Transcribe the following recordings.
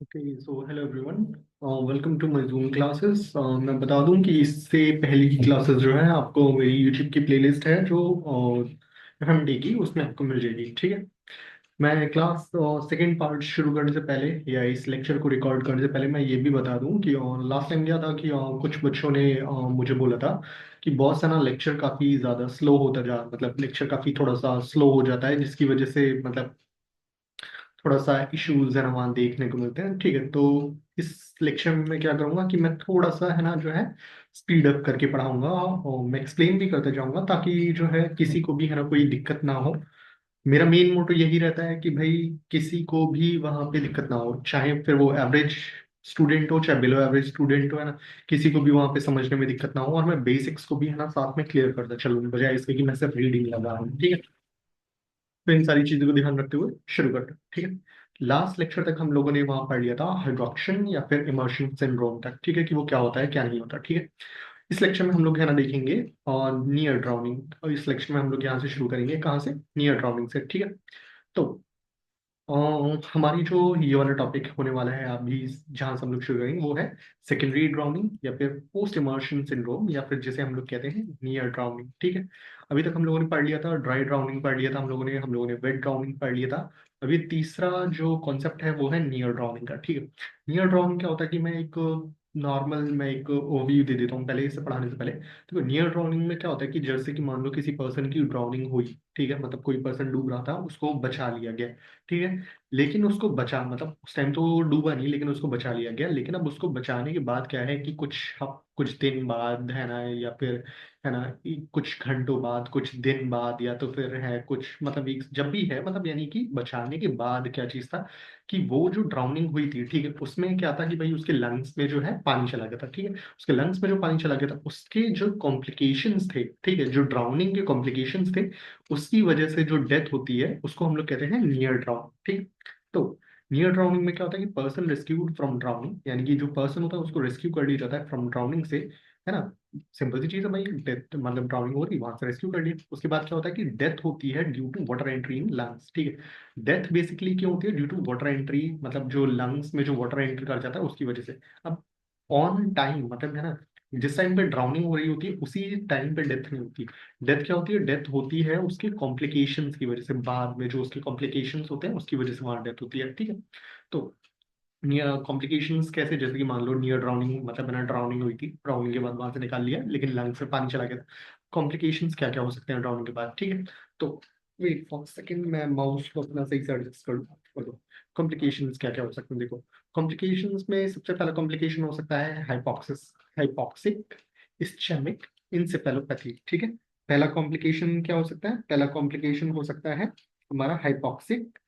Okay so hello everyone, welcome to my Zoom classes. मैं बता दूं कि इससे पहले की क्लासेस जो है आपको मेरी यूट्यूब की प्लेलिस्ट है जो एफएमडी की, उसमें आपको मिल जाएगी। ठीक है। मैं क्लास सेकंड पार्ट शुरू करने से पहले या इस लेक्चर को रिकॉर्ड करने से पहले मैं ये भी बता दूं कि लास्ट टाइम क्या था कि कुछ बच्चों ने मुझे बोला था कि बहुत सा ना लेक्चर काफ़ी ज़्यादा स्लो होता जा, मतलब लेक्चर काफ़ी थोड़ा सा स्लो हो जाता है, जिसकी वजह से मतलब थोड़ा सा इश्यूज है ना वहाँ देखने को मिलते हैं। ठीक है, तो इस लेक्चर में मैं क्या करूँगा कि मैं थोड़ा सा है ना जो है स्पीड अप करके पढ़ाऊंगा और मैं एक्सप्लेन भी करते जाऊंगा, ताकि जो है किसी को भी है ना कोई दिक्कत ना हो। मेरा मेन मोटो यही रहता है कि भाई किसी को भी वहाँ पे दिक्कत ना हो, चाहे फिर वो एवरेज स्टूडेंट हो चाहे बिलो एवरेज स्टूडेंट हो, है ना। किसी को भी वहाँ पे समझने में दिक्कत ना हो और मैं बेसिक्स को भी है ना साथ में क्लियर करता चलूँ, बजाय इसके कि मैं सिर्फ रीडिंग लगा रहा हूँ। ठीक है, तो इन सारी चीजों को ध्यान रखते हुए शुरू करते हैं। ठीक है। लास्ट लेक्चर तक हम लोगों ने वहां पढ़ लिया था हाइड्रोक्शन या फिर इमर्शन सिंड्रोम तक। ठीक है, कि वो क्या होता है क्या नहीं होता। ठीक है। इस लेक्चर में हम लोग है ना देखेंगे और नियर ड्राउनिंग, और इस लेक्चर में हम लोग यहाँ से शुरू करेंगे, कहाँ से, नियर ड्राउनिंग से। ठीक है। तो हमारी जो ये वाला टॉपिक होने वाला है अभी, जहाँ से हम लोग शुरू करेंगे वो है सेकेंडरी ड्राउनिंग या फिर पोस्ट इमर्शन सिंड्रोम, या फिर जिसे हम लोग कहते हैं नियर ड्राउनिंग। ठीक है। अभी तक हम लोगों ने पढ़ लिया था ड्राई ड्राउनिंग, पढ़ लिया था हम लोगों ने वेट ड्राउनिंग पढ़ लिया था। अभी तीसरा जो कॉन्सेप्ट है वो है नियर ड्राउनिंग का। ठीक है। नियर ड्राउनिंग क्या होता है कि मैं एक ओवरव्यू दे देता हूँ पहले इसे पढ़ाने से पहले। तो नियर ड्राउनिंग में क्या होता है कि जैसे कि मान लो किसी पर्सन की ड्राउनिंग हुई, ठीक है, मतलब कोई पर्सन डूब रहा था, उसको बचा लिया गया। ठीक है। लेकिन उसको बचा, मतलब उस टाइम तो वो डूबा नहीं, लेकिन उसको बचा लिया गया। लेकिन अब उसको बचाने के बाद क्या है कि कुछ दिन बाद है ना, या फिर है ना कुछ घंटों बाद, कुछ दिन बाद, या तो फिर है कुछ, मतलब एक जब भी है, मतलब यानी कि बचाने के बाद क्या चीज था कि वो जो ड्राउनिंग हुई थी, ठीक है, उसमें क्या था कि भाई उसके लंग्स में जो है पानी चला गया था। ठीक है। उसके लंग्स में जो पानी चला गया था, उसके जो कॉम्प्लिकेशंस थे, ठीक है, जो ड्राउनिंग के कॉम्प्लिकेशंस थे, उसकी वजह से जो डेथ होती है उसको हम लोग कहते हैं नियर ड्राउनिंग। ठीक। तो नियर ड्राउनिंग में क्या होता है कि पर्सन रेस्क्यूड फ्रॉम ड्राउनिंग, यानी कि जो पर्सन होता है उसको रेस्क्यू कर लिया जाता है फ्रॉम ड्राउनिंग से, है ना। सिंपल सी चीज है भाई, डेथ मतलब ड्राउनिंग हो रही, वहां से रेस्क्यू कर लिया। उसके बाद क्या होता है कि डेथ होती है due to water entry in lungs. ठीक है। डेथ बेसिकली क्यों होती है? ड्यू टू वाटर एंट्री, मतलब जो लंग्स में जो वाटर एंट्री कर जाता है उसकी वजह से। अब ऑन टाइम, मतलब है ना, जिस टाइम पे ड्राउनिंग हो रही होती है उसी टाइम पे डेथ नहीं होती। डेथ क्या होती है? डेथ होती है उसके कॉम्प्लिकेशंस की वजह से, बाद में जो उसके कॉम्प्लिकेशंस होते हैं उसकी वजह से वहां डेथ होती है। ठीक है। तो कॉम्प्लिकेशंस कैसे? जैसे कि मान लो नियर ड्राउनिंग, मतलब मैंने ड्राउनिंग हुई थी, ड्राउनिंग के बाद वहां से निकाल लिया, लेकिन लंग से पानी चला गया था। कॉम्प्लिकेशंस क्या क्या हो सकते हैं ड्राउनिंग के बाद? ठीक है। तो वेट फॉर सेकंड, मैं माउस को अपना सही से एडजस्ट कर दो। कॉम्प्लिकेशंस क्या क्या हो सकते हैं, देखो। कॉम्प्लिकेशंस में सबसे पहला कॉम्प्लिकेशन हो सकता है हाइपोक्सिस, हाइपोक्सिक इस्चेमिक इंसेफेलोपैथी। ठीक है। पहला कॉम्प्लिकेशन क्या हो सकता है? पहला कॉम्प्लिकेशन हो सकता है हमारा हाइपोक्सिक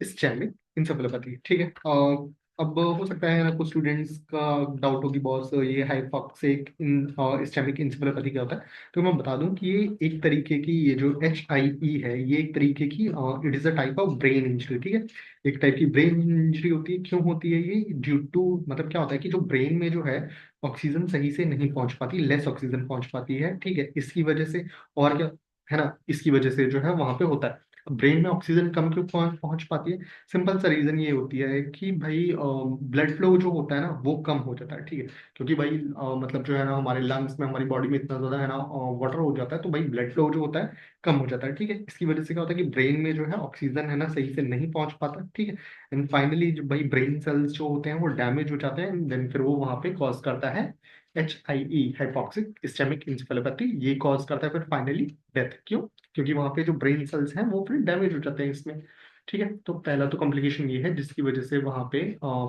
स्टेमिक इंसेफेलोपैथी। ठीक है। और अब हो सकता है ना कुछ स्टूडेंट्स का डाउट हो कि बॉस ये हाइपोक्सिक स्टेमिक इंसेफेलोपैथी क्या होता है। तो मैं बता दूं कि ये एक तरीके की, ये जो HIE है, ये एक तरीके की it is a type of brain injury. ठीक है। एक टाइप की ब्रेन इंजरी होती है। क्यों होती है ये? ड्यू टू, मतलब क्या होता है कि जो ब्रेन में जो है ऑक्सीजन सही से नहीं पहुंच पाती, लेस ऑक्सीजन पहुंच पाती है। ठीक है। इसकी वजह से, और क्या है ना, इसकी वजह से जो है वहां पे होता है। ब्रेन में ऑक्सीजन कम क्यों पहुंच पाती है? सिंपल सा रीजन ये होती है कि भाई ब्लड फ्लो जो होता है ना वो कम हो जाता है। ठीक है। क्योंकि भाई मतलब जो है ना हमारे लंग्स में, हमारी बॉडी में इतना ज्यादा है ना वाटर हो जाता है, तो भाई ब्लड फ्लो जो होता है कम हो जाता है। ठीक है। इसकी वजह से क्या होता है कि ब्रेन में जो है ऑक्सीजन है ना सही से नहीं पहुंच पाता। ठीक है। एंड फाइनली जो भाई ब्रेन सेल्स जो होते हैं वो डैमेज हो जाते हैं, देन फिर वो वहां पे कॉज करता है HIE, हाइपोक्सिक इस्चेमिक इंसेफेलोपैथी। ये कॉज करता है फिर फाइनली डेथ। क्यों? क्योंकि वहां पे जो ब्रेन सेल्स हैं वो फिर डैमेज हो जाते हैं इसमें। ठीक है। तो पहला तो कॉम्प्लिकेशन ये है जिसकी वजह से वहां पे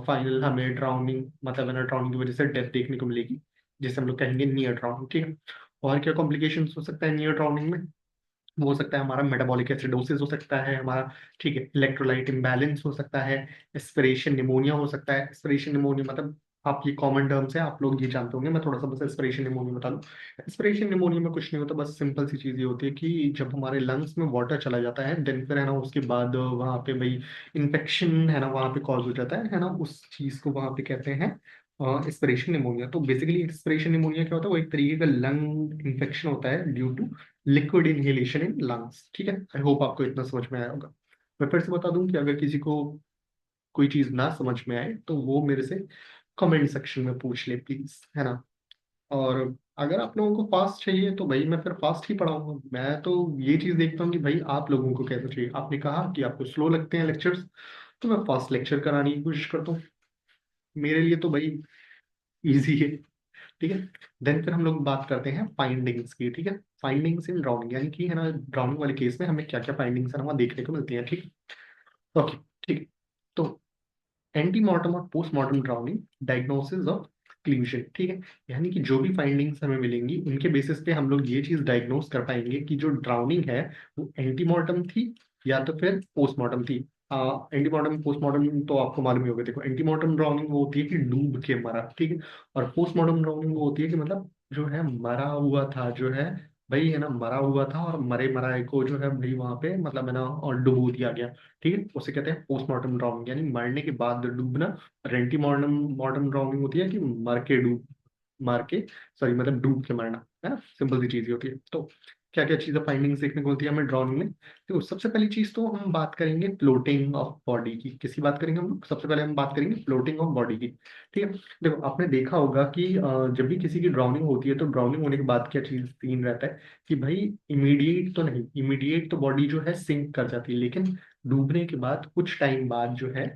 फाइनल हमें ड्राउनिंग, मतलब है ना ड्राउनिंग की वजह से डेथ देखने को मिलेगी, जिसे हम लोग कहेंगे नियर ड्राउनिंग। ठीक है। और क्या कॉम्प्लिकेशन हो सकता है नियर ड्राउनिंग में? वो हो सकता है हमारा मेटाबॉलिक एसिडोसिस हो सकता है हमारा। ठीक है। इलेक्ट्रोलाइट इम्बैलेंस हो सकता है। एस्पिरेशन निमोनिया हो सकता है। एस्पिरेशन निमोनिया मतलब, आप ये कॉमन टर्म्स है, आप लोग ये जानते होंगे, मैं थोड़ा सा बस एस्पिरेशन निमोनिया बता दूं। एस्पिरेशन निमोनिया में कुछ नहीं होता, बस सिंपल सी चीज ये होती है कि जब हमारे लंग्स में वाटर चला जाता है, देन फिर है ना उसके बाद वहाँ पे भाई इन्फेक्शन है ना वहाँ पे कॉज हो जाता है ना, उस चीज को वहाँ पे कहते हैं एस्पिरेशन निमोनिया। तो बेसिकली एस्पिरेशन निमोनिया क्या होता है? वो एक तरीके का लंग इन्फेक्शन होता है due to liquid inhalation in lungs. ठीक है। आई होप आपको इतना समझ में आया होगा। मैं फिर से बता दूं कि अगर किसी को कोई चीज ना समझ में आए तो वो मेरे से कमेंट सेक्शन में पूछ ले प्लीज, है ना। और अगर आप लोगों को फास्ट चाहिए तो भाई मैं फिर फास्ट ही पढ़ाऊंगा। मैं तो ये चीज देखता हूँ कि भाई आप लोगों को कैसा चाहिए। आपने कहा कि आपको स्लो लगते हैं लेक्चर्स, तो मैं फास्ट लेक्चर कराने की कोशिश करता हूँ। मेरे लिए तो भाई इजी है, ठीक है। देन फिर हम लोग बात करते हैं फाइंडिंग्स की, ठीक है। फाइंडिंग्स इन ड्राउनिंग, यानी कि है ना ड्राउनिंग वाले केस में हमें क्या क्या फाइंडिंग्स है ना वहाँ देखने को मिलती है, ठीक है। ओके, ठीक है। तो एंटीमॉर्टम और पोस्टमॉर्टम ड्राउनिंग, डायग्नोसिस ऑफ क्लूजन, ठीक है। यानी कि जो भी फाइंडिंग्स हमें मिलेंगी उनके बेसिस पे हम लोग ये चीज डायग्नोस कर पाएंगे कि जो ड्राउनिंग है वो एंटीमॉर्टम थी या तो फिर पोस्टमॉर्टम थी। एंटीमॉर्टम पोस्टमॉर्टम तो आपको मालूम ही होगा। देखो, एंटीमॉर्टम ड्राउनिंग वो होती है कि डूब के मरा, ठीक है। और पोस्टमॉर्टम ड्राउनिंग वो होती है कि मतलब जो है मरा हुआ था, जो है भाई है ना मरा हुआ था और मरे मराए को जो है भाई वहां पे मतलब है ना और डुबो दिया गया, ठीक है। उसे कहते हैं पोस्टमार्टम ड्राउनिंग, यानी मरने के बाद डूबना। रेंटी मॉर्टम मॉर्टम ड्राउनिंग होती है कि मार के सॉरी मतलब डूब के मरना, है ना। सिंपल सी चीज ही होती है। तो क्या क्या चीजें फाइंडिंग्स देखने को मिलती है हमें ड्राउनिंग में। तो सबसे पहली चीज तो हम बात करेंगे फ्लोटिंग ऑफ बॉडी की। किसी बात करेंगे हम लोग, सबसे पहले हम बात करेंगे फ्लोटिंग ऑफ बॉडी की, ठीक है। देखो, आपने देखा होगा कि जब भी किसी की ड्राउनिंग होती है तो ड्राउनिंग होने के बाद क्या चीज सीन रहता है कि भाई इमीडिएट तो नहीं, इमीडिएट तो बॉडी जो है सिंक कर जाती है, लेकिन डूबने के बाद कुछ टाइम बाद जो है,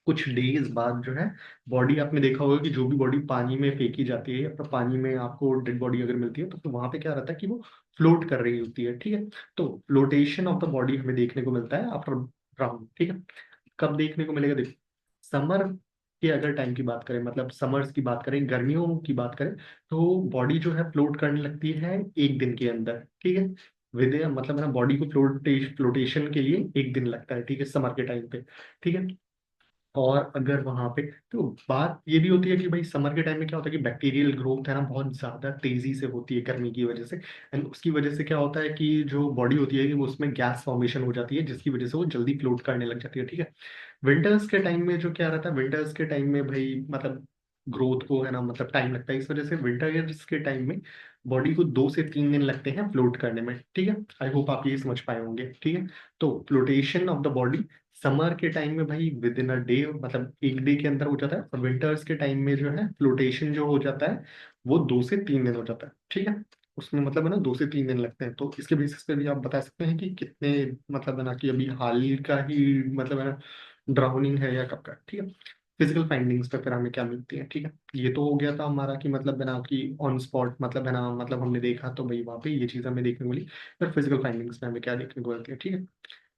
कुछ डेज बाद जो है बॉडी, आपने देखा होगा कि जो भी बॉडी पानी में फेंकी जाती है या फिर पानी में आपको डेड बॉडी अगर मिलती है तो फिर वहां पे क्या रहता है कि वो फ्लोट कर रही होती है, ठीक है। तो फ्लोटेशन ऑफ द बॉडी हमें देखने को मिलता है आफ्टर ड्राउन, ठीक है। कब देखने को मिलेगा? देखो, समर के अगर टाइम की बात करें, मतलब समर्स की बात करें, गर्मियों की बात करें, तो बॉडी जो है फ्लोट करने लगती है एक दिन के अंदर, ठीक है। विद मतलब है ना बॉडी को फ्लोटेशन के लिए एक दिन लगता है, ठीक है, समर के टाइम पे, ठीक है। और अगर वहां पे तो बात ये भी होती है कि भाई समर के टाइम में क्या होता है कि बैक्टीरियल ग्रोथ है ना बहुत ज्यादा तेजी से होती है गर्मी की वजह से। एंड उसकी वजह से क्या होता है कि जो बॉडी होती है कि वो उसमें गैस फॉर्मेशन हो जाती है, जिसकी वजह से वो जल्दी फ्लोट करने लग जाती है, ठीक है। विंटर्स के टाइम में जो क्या रहता है, विंटर्स के टाइम में भाई मतलब ग्रोथ को है ना मतलब टाइम लगता है, इस वजह से विंटर्स के टाइम में बॉडी को 2 से 3 दिन लगते हैं फ्लोट करने में, ठीक है। आई होप आप ये समझ पाए होंगे, ठीक है। तो flotation of the body summer के टाइम में भाई विद इन अ डे, मतलब एक डे के अंदर हो जाता है। और विंटर्स के टाइम में जो है फ्लोटेशन जो हो जाता है वो 2 से 3 दिन हो जाता है, ठीक है। उसमें मतलब है ना 2 से 3 दिन लगते हैं। तो इसके बेसिस पे भी आप बता सकते हैं कि कितने मतलब है ना कि अभी हाल का ही मतलब है ना ड्राउनिंग है या कब का, ठीक है। फिजिकल फाइंडिंग्स पे फिर हमें क्या मिलती है, ठीक है। ये तो हो गया था हमारा कि मतलब है ना कि ऑन स्पॉट मतलब है ना मतलब हमने देखा तो भाई वहाँ पे ये चीज़ हमें देखने को मिली। फिर फिजिकल फाइंडिंग्स में हमें क्या देखने को मिलती है, ठीक है।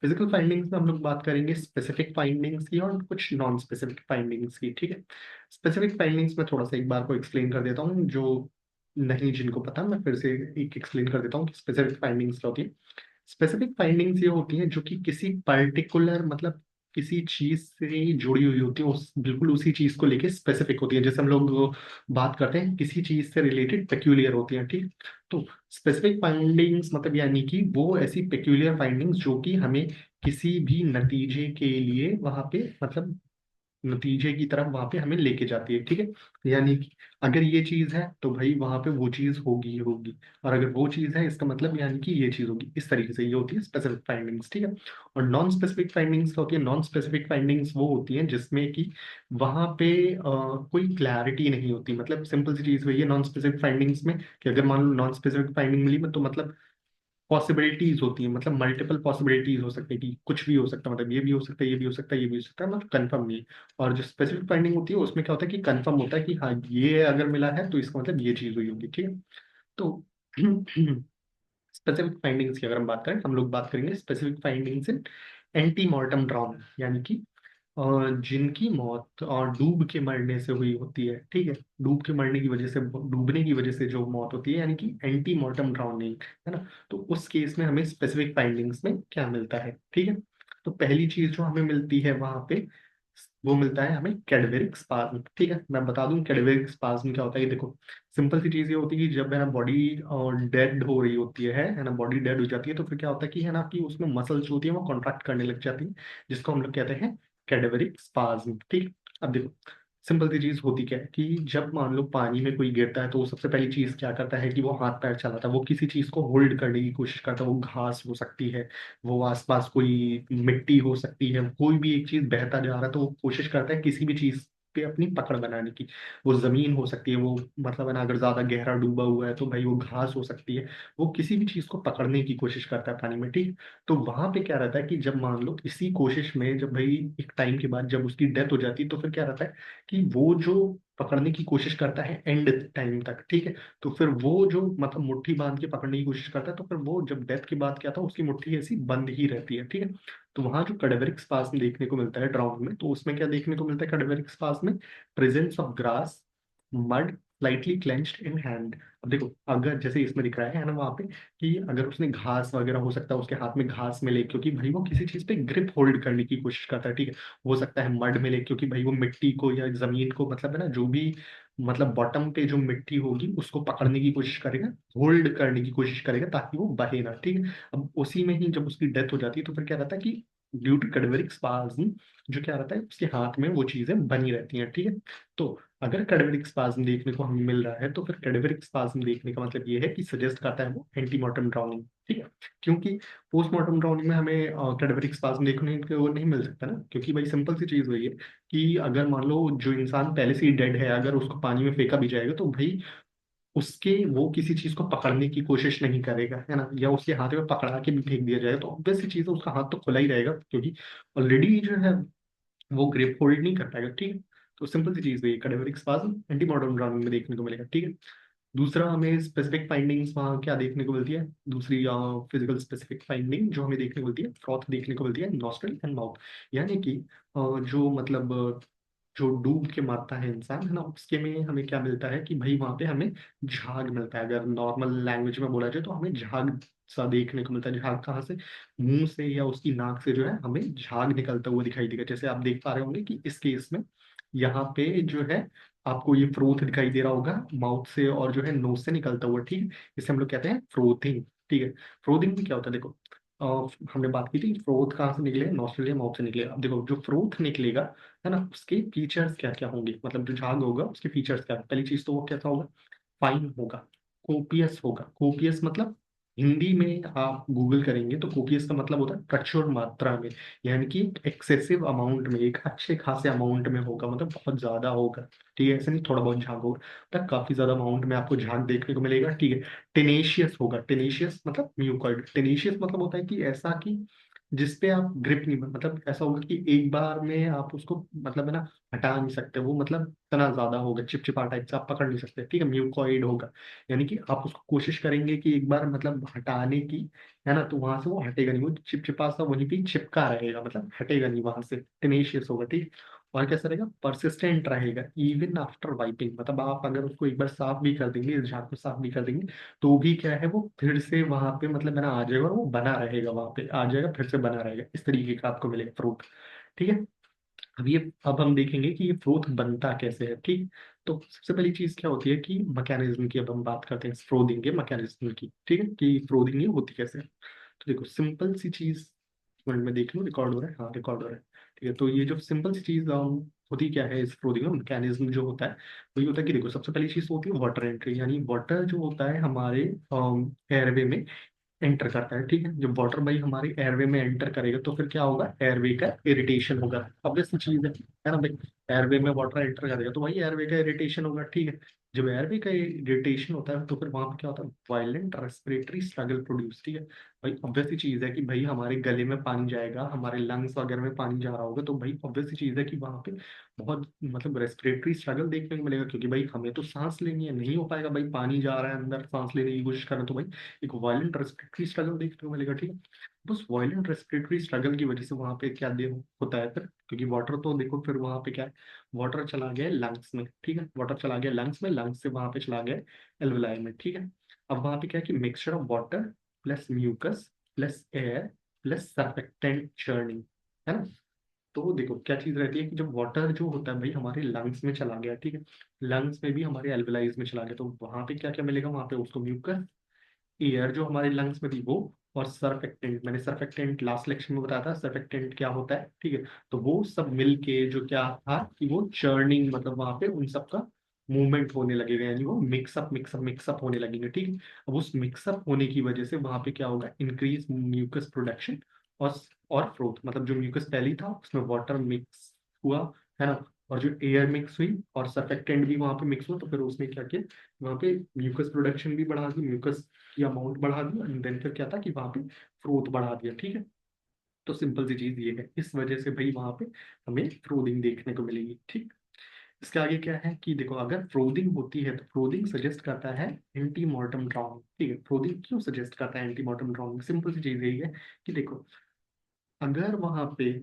फिजिकल फाइंडिंग्स में हम लोग बात करेंगे स्पेसिफिक फाइंडिंग्स की और कुछ नॉन स्पेसिफिक फाइंडिंग्स की, ठीक है। स्पेसिफिक फाइंडिंग्स में थोड़ा सा एक बार को एक्सप्लेन कर देता हूँ, जो नहीं जिनको पता मैं फिर से एक एक्सप्लेन कर देता हूँ कि स्पेसिफिक फाइंडिंग्स क्या होती है। स्पेसिफिक फाइंडिंग्स ये होती हैं जो कि किसी पर्टिकुलर मतलब किसी चीज से जुड़ी हुई होती है, उस बिल्कुल उसी चीज को लेके स्पेसिफिक होती है। जैसे हम लोग बात करते हैं किसी चीज से रिलेटेड पेक्यूलियर होती है, ठीक। तो स्पेसिफिक फाइंडिंग्स मतलब यानी कि वो ऐसी पेक्यूलियर फाइंडिंग्स जो कि हमें किसी भी नतीजे के लिए वहां पे मतलब नतीजे की तरफ वहां पे हमें लेके जाती है, ठीक है। यानी कि अगर ये चीज है तो भाई वहां पे वो चीज होगी ही होगी, और अगर वो चीज है इसका मतलब यानी कि ये चीज होगी। इस तरीके से ये होती है स्पेसिफिक फाइंडिंग्स, ठीक है। और नॉन स्पेसिफिक फाइंडिंग्स क्या होती है? नॉन स्पेसिफिक फाइंडिंग्स वो होती हैं जिसमें कि वहां पे कोई क्लैरिटी नहीं होती। मतलब सिंपल सी चीज वही है नॉन स्पेसिफिक फाइंडिंग्स में कि अगर मान लो नॉन स्पेसिफिक फाइंडिंग मिली तो मतलब पॉसिबिलिटीज होती है, मतलब मल्टीपल पॉसिबिलिटीज हो सकती है कि कुछ भी हो सकता है, मतलब ये भी हो सकता है, ये भी हो सकता है, ये भी हो सकता है, मतलब कंफर्म नहीं है। और जो स्पेसिफिक फाइंडिंग होती है उसमें क्या होता है कि कंफर्म होता है कि हाँ ये अगर मिला है तो इसका मतलब ये चीज हुई होगी, ठीक है। तो स्पेसिफिक फाइंडिंग्स की अगर हम बात करें, हम लोग बात करेंगे स्पेसिफिक फाइंडिंग्स इन एंटी मॉर्टम ड्राउन, यानी कि जिनकी मौत और डूब के मरने से हुई होती है, ठीक है। डूब के मरने की वजह से, डूबने की वजह से जो मौत होती है यानी कि एंटी मॉर्टम ड्राउनिंग, है ना। तो उस केस में हमें स्पेसिफिक फाइंडिंग्स में क्या मिलता है, ठीक है। तो पहली चीज जो हमें मिलती है वहां पे वो मिलता है हमें कैडवेरिक स्पाज्म, ठीक है। मैं बता दूं कैडवेरिक स्पाज्म क्या होता है। ये देखो, सिंपल सी चीज ये होती है कि जब है ना बॉडी डेड हो रही होती है ना बॉडी डेड हो जाती है तो फिर क्या होता है कि है ना कि उसमें मसल्स जो होती है वो कॉन्ट्रैक्ट करने लग जाती है, जिसको हम लोग कहते हैं कैडवरिक स्पाज्म, ठीक। अब देखो, सिंपल सी चीज होती क्या है कि जब मान लो पानी में कोई गिरता है तो वो सबसे पहली चीज क्या करता है कि वो हाथ पैर चलाता है, वो किसी चीज को होल्ड करने की कोशिश करता है। वो घास हो सकती है, वो आसपास कोई मिट्टी हो सकती है, कोई भी एक चीज बहता जा रहा है तो वो कोशिश करता है किसी भी चीज पे अपनी पकड़ बनाने की। वो जमीन हो सकती है, वो मतलब है ना, अगर ज्यादा गहरा डूबा हुआ है तो भाई वो घास हो सकती है। वो किसी भी चीज को पकड़ने की कोशिश करता है पानी में, ठीक। तो वहां पे क्या रहता है कि जब मान लो इसी कोशिश में जब भाई एक टाइम के बाद जब उसकी डेथ हो जाती है तो फिर क्या रहता है कि वो जो पकड़ने की कोशिश करता है एंड टाइम तक, ठीक है। तो फिर वो जो मतलब मुट्ठी बांध के पकड़ने की कोशिश करता है तो फिर वो जब डेथ के बाद क्या था, उसकी मुट्ठी ऐसी बंद ही रहती है, ठीक है। तो वहां जो कैडेवरिक स्पाज्म देखने को मिलता है ड्राउन में, तो उसमें क्या देखने को मिलता है कैडेवरिक स्पाज्म में? Presence of grass, mud, slightly clenched in hand. अब देखो, अगर जैसे इसमें दिख रहा है ना वहां पे, कि अगर उसने घास वगैरह, हो सकता है उसके हाथ में घास मिले क्योंकि भाई वो किसी चीज पे ग्रिप होल्ड करने की कोशिश करता है, ठीक है। हो सकता है मड मिले क्योंकि भाई वो मिट्टी को या जमीन को मतलब है ना, जो भी मतलब बॉटम पे जो मिट्टी होगी उसको पकड़ने की कोशिश करेगा, होल्ड करने की कोशिश करेगा ताकि वो बहे ना, ठीक है। अब उसी में ही जब उसकी डेथ हो जाती है तो फिर क्या रहता है कि ड्यू टू कैडेवरिक स्पाज्म जो क्या रहता है उसके हाथ में वो चीजें बनी रहती हैं, ठीक है। तो अगर कैडेवरिक स्पाज्म देखने को हमें मिल रहा है तो फिर कैडेवरिक स्पाज्म देखने का मतलब ये है कि सजेस्ट करता है वो एंटीमॉर्टम ड्राउनिंग, ठीक है। क्योंकि पोस्टमार्टम ड्राउनिंग में हमें कैडेवरिक स्पाज्म देखने को नहीं मिल सकता ना, क्योंकि भाई सिंपल सी चीज वही है कि अगर मान लो जो इंसान पहले से ही डेड है, अगर उसको पानी में फेंका भी जाएगा तो भाई उसके वो किसी चीज को पकड़ने की कोशिश नहीं करेगा, है ना, या उसके हाथ में पकड़ा के भी फेंक दिया जाएगा तो ऑब्वियस सी चीज है उसका हाथ तो खुला ही रहेगा, क्योंकि ऑलरेडी जो है वो ग्रिप होल्ड नहीं कर पाएगा, ठीक है। तो सिंपल सी चीज है, कैडेवरिक स्पाज्म एंटीमॉर्टम ड्राउनिंग में देखने को मिलेगा, ठीक है। दूसरा हमें स्पेसिफिक फाइंडिंग्स वहाँ क्या देखने को मिलती है, दूसरी फिजिकल स्पेसिफिक फाइंडिंग जो हमें देखने को मिलती है, फ्रॉथ देखने को मिलती है नॉस्ट्रल एंड माउथ। यानी कि जो मतलब जो डूब के मरता है इंसान, है ना, उसके में हमें क्या मिलता है कि भाई वहां पे हमें झाग मिलता है। अगर नॉर्मल लैंग्वेज में बोला जाए तो हमें झाग सा देखने को मिलता है। झाग कहाँ से? मुंह से या उसकी नाक से जो है हमें झाग निकलता हुआ दिखाई देगा। जैसे आप देख पा रहे होंगे कि इस केस में यहाँ पे जो है आपको ये फ्रोथ दिखाई दे रहा होगा माउथ से और जो है नोज से निकलता हुआ, ठीक है। इसे हम लोग कहते हैं फ्रोथिंग, ठीक है। फ्रोथिंग में क्या होता है देखो, हमने बात की थी फ्रोथ कहाँ से निकलेगा, नॉस्ट्रल या माउथ से निकलेगा। अब देखो जो फ्रोथ निकलेगा, है ना, उसके फीचर्स क्या क्या होंगे, मतलब जो झाग होगा उसके फीचर्स क्या है? पहली चीज तो वो कैसा होगा? फाइन होगा, कोपियस होगा। कोपियस मतलब हिंदी में आप गूगल करेंगे तो कोपियस का मतलब होता है प्रचुर मात्रा में, यानी कि एक्सेसिव अमाउंट में, एक अच्छे खासे अमाउंट में होगा, मतलब बहुत ज्यादा होगा, ठीक है। ऐसे नहीं थोड़ा बहुत झाग होगा, तो काफी ज्यादा अमाउंट में आपको झाग देखने को मिलेगा, ठीक है। टेनेशियस होगा, टेनेशियस मतलब म्यूकॉइड। टेनेशियस मतलब होता है कि ऐसा कि जिसपे आप ग्रिप नहीं, मतलब ऐसा होगा कि एक बार में आप उसको मतलब है ना हटा नहीं सकते, वो मतलब इतना ज्यादा होगा, चिपचिपा टाइप से आप पकड़ नहीं सकते, ठीक है। म्यूकॉइड होगा, यानी कि आप उसको कोशिश करेंगे कि एक बार मतलब हटाने की, है ना, तो वहां से वो हटेगा नहीं, वो चिपचिपा सा वहीं पे चिपका रहेगा, मतलब हटेगा नहीं वहां से। टेनेशियस होगा, ठीक। और कैसा रहेगा? परसिस्टेंट रहेगा इवन आफ्टर वाइपिंग, मतलब आप अगर उसको एक बार साफ भी कर देंगे, इस झाग को साफ भी कर देंगे तो भी क्या है, वो फिर से वहां पे मतलब है ना आ जाएगा और वो बना रहेगा, वहां पे आ जाएगा फिर से बना रहेगा, इस तरीके का आपको मिलेगा फ्रूट, ठीक है। अब हम देखेंगे कि ये फ्रोथ बनता कैसे है, ठीक। तो सबसे पहली चीज क्या होती है कि मैकेनिज्म की, अब हम बात करते हैं फ्रोदिंग के मैकेनिज्म की, ठीक है, कि फ्रोदिंग ये होती कैसे है। तो देखो सिंपल सी चीज, एक मिनट में देख लो रिकॉर्ड हो रहा है, हाँ रिकॉर्ड हो रहा है, ठीक है। तो ये जो सिंपल सी चीज होती क्या है इस फ्रोदिंग में, मैकेनिज्म जो होता है वो ये होता है कि देखो सबसे पहली चीज तो होती है वाटर एंट्री, यानी वाटर जो होता है हमारे एयरवे में एंटर करता है, ठीक है। जब वाटर भाई हमारे एयरवे में एंटर करेगा तो फिर क्या होगा, एयरवे का इरिटेशन होगा, ऑब्वियस चीज है ना भाई। एयरवे में वाटर एंटर करेगा तो भाई एयरवे का इरिटेशन होगा, ठीक है। जब एयरवे का इरिटेशन होता है तो फिर वहां पे क्या होता है, वायलेंट रेस्पिरेटरी स्ट्रगल प्रोड्यूस, ठीक है। भाई ऑब्वियस चीज है कि भाई हमारे गले में पानी जाएगा, हमारे लंग्स वगैरह में पानी जा रहा होगा, तो भाई ऑब्वियस चीज है कि वहां पे बहुत मतलब रेस्पिरेटरी स्ट्रगल देखने को मिलेगा, क्योंकि भाई हमें तो सांस लेनी है, नहीं हो पाएगा भाई, पानी जा रहा है अंदर, सांस लेने की कोशिश कर रहे हैं तो भाई एक वायलेंट रेस्पिरेटरी स्ट्रगल देखने को मिलेगा, ठीक है। बस वायलेंट रेस्पिरेटरी स्ट्रगल की वजह से वहां पे क्या दे होता है फिर, क्योंकि वाटर तो देखो फिर वहां पे क्या है, वाटर चला गया लंग्स में, ठीक है। वाटर चला गया लंग्स में, लंग्स से वहां पे चला गया एल्वेलाई में, ठीक है। अब वहां पे क्या है कि mixture of water plus mucus plus air plus surfactant churning, है ना। तो देखो क्या चीज रहती है कि जब वाटर जो होता है भाई हमारे लंग्स में चला गया, ठीक है, लंग्स में भी हमारे एल्वेलाइज में चला गया, तो वहां पे क्या क्या मिलेगा, वहां पे उसको म्यूकस, एयर जो हमारे लंग्स में थी वो और सरफेक्टेंट, मैंने सरफेक्टेंट लास्ट लेक्चर में बताया था सरफेक्टेंट क्या होता है, ठीक है। तो वो सब मिल के जो क्या था कि वो चर्निंग, मतलब वहां पे उन सब का मूवमेंट होने लगेगा, यानी वो मिक्सअप होने लगेंगे, ठीक है। अब उस मिक्सअप होने की वजह से वहां पे क्या होगा, इंक्रीज म्यूकस प्रोडक्शन और और फ्रोथ, मतलब जो म्यूकस पहले था उसमें वाटर मिक्स हुआ, है ना, और जो एयर मिक्स हुई और सरफेक्टेंट भी वहां पे मिक्स हुआ, तो फिर उसने क्या किया, वहां पे म्यूकस प्रोडक्शन भी बढ़ा दी, म्यूकस की अमाउंट बढ़ा दी, एंड देन फिर क्या था कि वहां पे फ्रोथ बढ़ा दिया, ठीक है। तो सिंपल सी चीज ये है, इस वजह से भाई वहां पे हमें फ्रोदिंग देखने को मिलेगी, ठीक। इसके आगे क्या है कि देखो, अगर फ्रोदिंग होती है तो फ्रोदिंग सजेस्ट करता है एंटी मॉर्टम ड्राउनिंग, ठीक है। फ्रोदिंग क्यों सजेस्ट करता है एंटी मॉर्टम ड्राउनिंग, सिंपल सी चीज यही है कि देखो, अगर वहां पे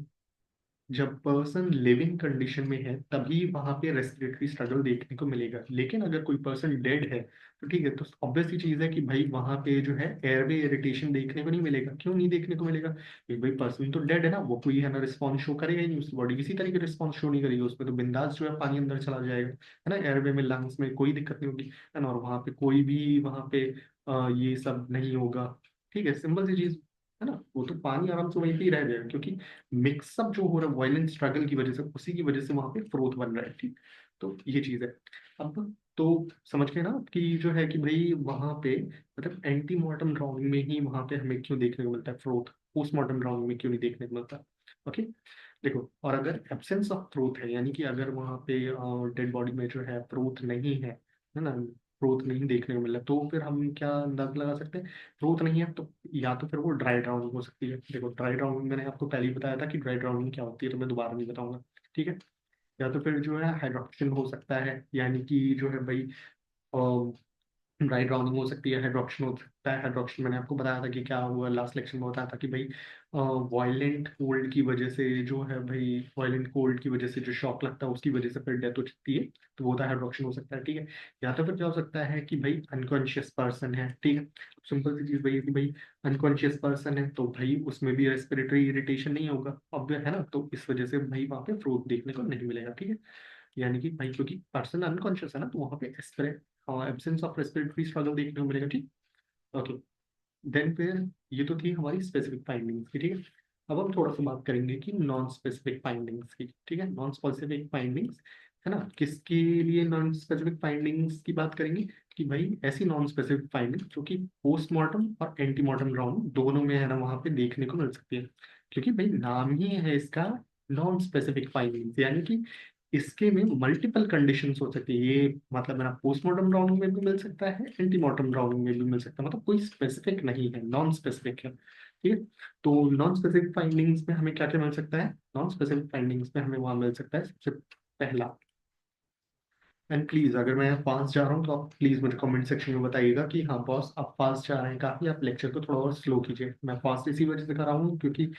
जब पर्सन लिविंग कंडीशन में है तभी वहां पे रेस्पिरेटरी स्ट्रगल देखने को मिलेगा, लेकिन अगर कोई पर्सन डेड है तो ठीक है, तो ऑब्वियस सी चीज है कि भाई वहां पे जो है एयरवे इरिटेशन देखने को नहीं मिलेगा। क्यों नहीं देखने को मिलेगा, क्योंकि भाई पर्सन तो डेड है ना, वो कोई है ना रिस्पॉन्स शो करेगा ही नहीं, उसकी बॉडी किसी तरीके रिस्पॉन्स शो नहीं करेगी, उसमें तो बिंदास जो है पानी अंदर चला जाएगा, है ना, एयरवे में, लंग्स में कोई दिक्कत नहीं होगी, है ना, और वहां पे कोई भी वहां पे ये सब नहीं होगा, ठीक है, सिंपल सी चीज, है ना। वो तो पानी आराम से वहीं पे ही रह जाएगा, क्योंकि मिक्सअप जो हो रहा है वायलेंट स्ट्रगल की वजह से, उसी की वजह से वहां पे फ्रोथ बन रहा है, ठीक। तो ये चीज है। अब तो समझ गए ना कि जो है कि भाई वहां पे मतलब एंटी मॉर्टम ड्राउनिंग में ही वहां पे हमें क्यों देखने को मिलता है फ्रोथ, पोस्टमार्टम ड्राउनिंग में क्यों नहीं देखने को मिलता। ओके, देखो, और अगर एब्सेंस ऑफ फ्रोथ है, यानी कि अगर वहां पे डेड बॉडी में जो है फ्रोथ नहीं है ना, फ्रोथ नहीं देखने को मिल रहा, तो फिर हम क्या अंदाजा लगा सकते हैं, फ्रोथ नहीं है तो या तो फिर वो ड्राई ड्राउनिंग हो सकती है। देखो, ड्राई ड्राउनिंग मैंने आपको पहले ही बताया था कि ड्राई ड्राउनिंग क्या होती है, तो मैं दोबारा नहीं बताऊंगा, ठीक है। या तो फिर जो है हाइड्रोक्शन हो सकता है, यानी कि जो है भाई ड्राई ड्राउनिंग हो सकती है, हाइड्रोक्शन हो सकता है। हाइड्रोक्शन मैंने आपको बताया था कि क्या हुआ, लास्ट लेक्चर में बताया था कि भाई वायलेंट कोल्ड की वजह से जो है भाई, वायलेंट कोल्ड की वजह से जो शॉक लगता है उसकी वजह से फिर डेथ हो सकती है, तो वो होता है हाइड्रोक्शन हो सकता है, ठीक है। या तो फिर क्या हो सकता है कि भाई अनकॉन्शियस पर्सन है, ठीक है। सिंपल सी चीज भाई है कि भाई अनकॉन्शियस पर्सन है तो भाई उसमें भी रेस्पिरेटरी इरिटेशन नहीं होगा, अब है ना, तो इस वजह से भाई वहाँ पे फ्रोथ देखने को नहीं मिलेगा, ठीक है। यानी कि भाई क्योंकि पर्सन अनकॉन्शियस है ना, तो वहाँ पे एब्सेंस ऑफ रेस्पिरेटरी स्ट्रगल देखने को मिलेगा, ठीक। ओके, देन फिर ये तो थी हमारी स्पेसिफिक फाइंडिंग्स की, ठीक है। अब हम थोड़ा सा बात करेंगे कि नॉन स्पेसिफिक फाइंडिंग्स की, ठीक है। नॉन स्पेसिफिक फाइंडिंग्स, है ना, किसके लिए नॉन स्पेसिफिक फाइंडिंग्स की बात करेंगे, कि भाई ऐसी नॉन स्पेसिफिक फाइंडिंग जो कि पोस्टमार्टम और एंटीमार्टम राउंड दोनों में है ना वहाँ पे देखने को मिल सकती है, क्योंकि भाई नाम ही है इसका नॉन स्पेसिफिक फाइंडिंग्स, यानी कि इसके में मल्टीपल कंडीशंस हो सकती है, ये मतलब मेरा पोस्टमार्टम राउंड में भी मिल सकता है, एंटीमार्टम राउंड में भी मिल सकता है, मतलब कोई स्पेसिफिक नहीं है, नॉन स्पेसिफिक है, ठीक है। तो नॉन स्पेसिफिक फाइंडिंग्स में हमें क्या क्या मिल सकता है, नॉन स्पेसिफिक फाइंडिंग्स में हमें वहां मिल सकता है सबसे पहला, एंड प्लीज अगर मैं फास्ट जा रहा हूँ तो आप प्लीज मुझे कमेंट सेक्शन में बताइएगा कि हाँ बॉस आप फास्ट जा रहे हैं काफी, आप लेक्चर को थोड़ा और स्लो कीजिए। मैं फास्ट इसी वजह से कर रहा हूँ क्योंकि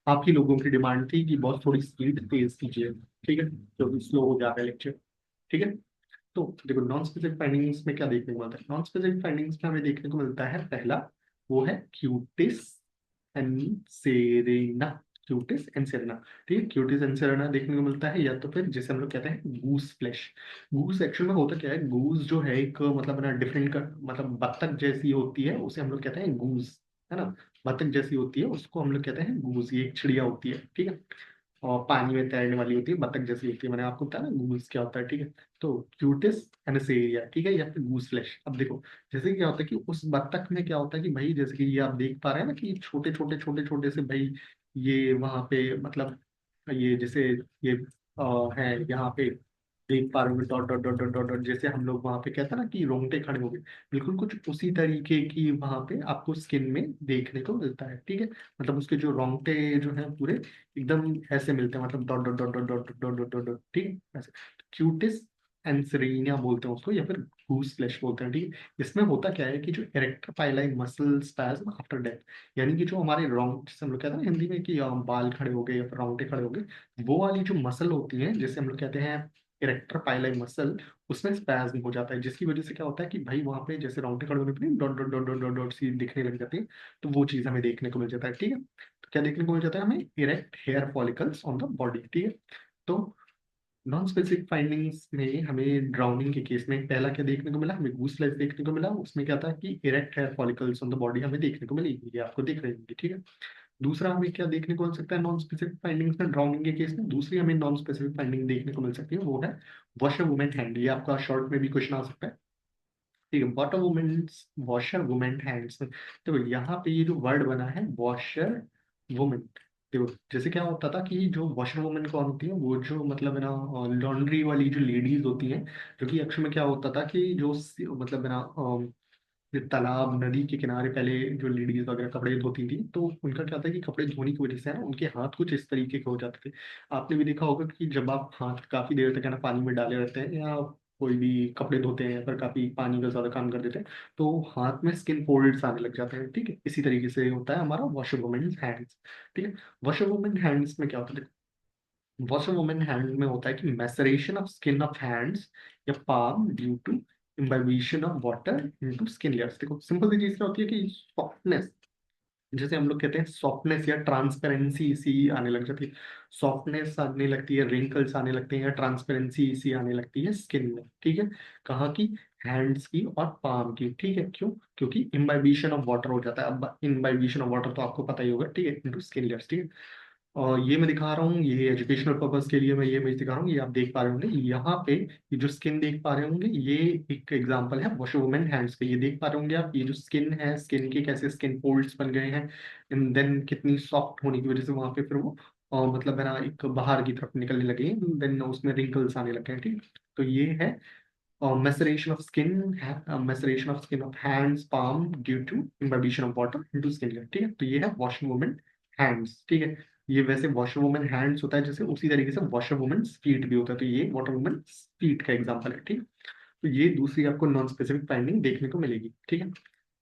आप ही लोगों की डिमांड थी कि बॉस थोड़ी स्पीड तेज कीजिए, ठीक है, क्योंकि स्लो हो जा रहा है लेक्चर, ठीक है। तो देखो, नॉन स्पेसिफिक फाइंडिंग्स में क्या देखने को मिलता है, नॉन स्पेसिफिक फाइंडिंग्स में हमें देखने को मिलता है पहला, वो है क्यूटिस एंसेरेना, क्यूटिस एंसेरेना, ठीक है। क्यूटिस एंसेरेना देखने को मिलता है, या तो फिर जिसे हम लोग कहते हैं गूस फ्लैश। गूस एक्चुअल में होता क्या है, गूस जो है एक मतलब ना डिफरेंट का मतलब बत्तख जैसी होती है, उसे हम लोग कहते हैं गूस, है ना, बत्तख जैसी होती है उसको हम लोग कहते हैं गूस, ये एक चिड़िया होती है, ठीक है, और पानी में तैरने वाली होती है, बतख जैसी होती है, मैंने आपको बताया ना गूस क्या होता है, ठीक है। तो क्यूटिस एनेसेरिया, ठीक है, या फिर गूस फ्लैश। अब देखो, जैसे क्या होता है कि उस बतख में क्या होता है कि भाई जैसे कि ये आप देख पा रहे हैं ना कि छोटे छोटे से भाई ये वहां पे मतलब ये जैसे ये है यहाँ पे देख पा रहे होंगे dot dot dot dot dot dot, जैसे हम लोग वहां पे कहते हैं ना कि रोंगटे खड़े हो गए, बिल्कुल कुछ उसी तरीके की वहां पे आपको स्किन में देखने को मिलता है, ठीक है। मतलब उसके जो रोंगटे जो है पूरे एकदम ऐसे मिलते हैं, मतलब dot dot dot dot dot dot dot dot dot, ठीक है, ऐसे। क्यूटिस एंसेरिना बोलते हैं उसको, या फिर गूस फ्लैश बोलते हैं, ठीक है। इसमें होता क्या है कि जो erector pili muscle spasm after death, यानी कि जो हमारे रोंग जैसे हम लोग कहते हैं ना हिंदी में कि बाल खड़े हो गए या फिर रोंगटे खड़े हो गए, वो वाली जो मसल होती है जैसे हम लोग कहते हैं इरेक्टर पाइलाई मसल, उसमें स्पैज्म हो जाता है, जिसकी वजह से क्या होता है कि भाई वहां पे जैसे रोंगटे खड़े होने पर dot dot dot dot dot dot सी दिखने लग जाती है, तो वो चीज हमें देखने को मिल जाता है, ठीक है। तो क्या देखने को मिल जाता है हमें, erect hair follicles on the body, ठीक है। तो नॉन स्पेसिफिक फाइंडिंग्स में हमें ड्राउनिंग के केस में पहला क्या देखने को मिला, हमें गूस लाइफ देखने को मिला। उसमें क्या था कि erect hair follicles on the body हमें देखने को मिलेगी, ये आपको दिख रही होंगी, ठीक है। दूसरा हमें क्या देखने को मिल सकता है नॉन स्पेसिफिक फाइंडिंग्स में ड्राउनिंग के केस में, दूसरी हमें नॉन स्पेसिफिक फाइंडिंग देखने को मिल सकती है, वो है वॉशर वुमेन हैंड। ये आपका शॉर्ट में भी क्वेश्चन आ सकता है, ठीक है। Water women's washer women hands में देखो यहाँ पे ये जो वर्ड बना है वॉशर वुमेन, देखो जैसे क्या होता था कि जो वॉशर वुमेन कौन होती है, वो जो मतलब है ना लॉन्ड्री वाली जो लेडीज होती हैं, जो कि एक्चुअल में क्या होता था कि जो मतलब है ना ये तालाब नदी के किनारे पहले जो लेडीज वगैरह कपड़े धोती थी, तो उनका क्या था कि कपड़े धोने की वजह से है ना उनके हाथ कुछ इस तरीके के हो जाते थे। आपने भी देखा होगा कि जब आप हाथ काफी देर तक है ना पानी में डाले रहते हैं, या कोई भी कपड़े धोते हैं या फिर काफी पानी का ज्यादा काम कर देते हैं, तो हाथ में स्किन फोल्ड्स आने लग जाते हैं, ठीक है। इसी तरीके से होता है हमारा वॉशर वुमेन हैंड्स, ठीक है। वॉशर वुमेन हैंड्स में क्या होता है, वॉशर वुमेन हैंड में होता है कि maceration of skin of hands या palm due to imbibition of water into skin layers. देखो सिंपल सी चीज क्या होती है कि सॉफ्टनेस, जैसे हम लोग कहते हैं सॉफ्टनेस या ट्रांसपेरेंसी सी आने लग जाती है, सॉफ्टनेस आने लगती है, रिंकल्स आने लगते हैं, या ट्रांसपेरेंसी सी आने लगती है स्किन में, ठीक है। कहाँ की, हैंड्स की और पाम की, ठीक है। क्यों, क्योंकि इम्बाइबेशन ऑफ वाटर हो जाता है। अब इम्बाइबेशन ऑफ वाटर तो आपको पता ही होगा, ठीक है, इनटू स्किन लेयर्स, ठीक है। और ये मैं दिखा रहा हूँ, ये एजुकेशनल पर्पज के लिए मैं ये इमेज दिखा रहा हूँ, ये आप देख पा रहे होंगे यहाँ पे, ये जो स्किन देख पा रहे होंगे, ये एक एग्जांपल है वॉशर वुमेन हैंड्स पे। ये देख पा रहे होंगे आप, ये जो स्किन है, स्किन के कैसे स्किन फोल्ड्स बन गए हैं, एंड देन कितनी सॉफ्ट होने की वजह से वहां पे फिर वो मतलब है ना एक बाहर की तरफ निकलने लगे हैं, देन उसमें रिंकल्स आने लगे हैं, ठीक है। तो ये है maceration of skin, maceration of skin of hands, palm due to imbibition of water into skin layer, ठीक है। तो ये है वॉशर वुमेन हैंड्स, ठीक है। ये वैसे वॉशर वुमेन हैंड्स होता है जैसे, उसी तरीके से वॉशर वुमेन फीट भी होता है, तो ये वाटर वुमेन फीट का एग्जांपल है, ठीक है। तो ये दूसरी आपको नॉन स्पेसिफिक फाइंडिंग देखने को मिलेगी, ठीक है।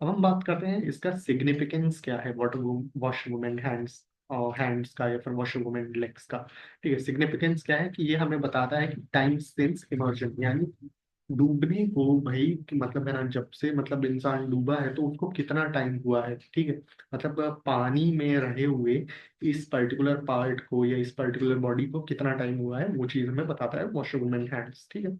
अब हम बात करते हैं इसका सिग्निफिकेंस क्या है, वाटर वॉशर वुमेन हैंड्स और हैंड्स का या फिर वॉशर वुमेन लेग्स का, ठीक है। सिग्निफिकेंस क्या है कि ये हमें बताता है कि टाइम सिंस इमर्जन, यानी डूबने को भाई कि मतलब है ना जब से मतलब इंसान डूबा है तो उसको कितना टाइम हुआ है, ठीक है। मतलब पानी में रहे हुए इस पर्टिकुलर पार्ट को या इस पर्टिकुलर बॉडी को कितना टाइम हुआ है, वो चीज हमें बताता है वॉशर वुमेन हैंड्स, ठीक है।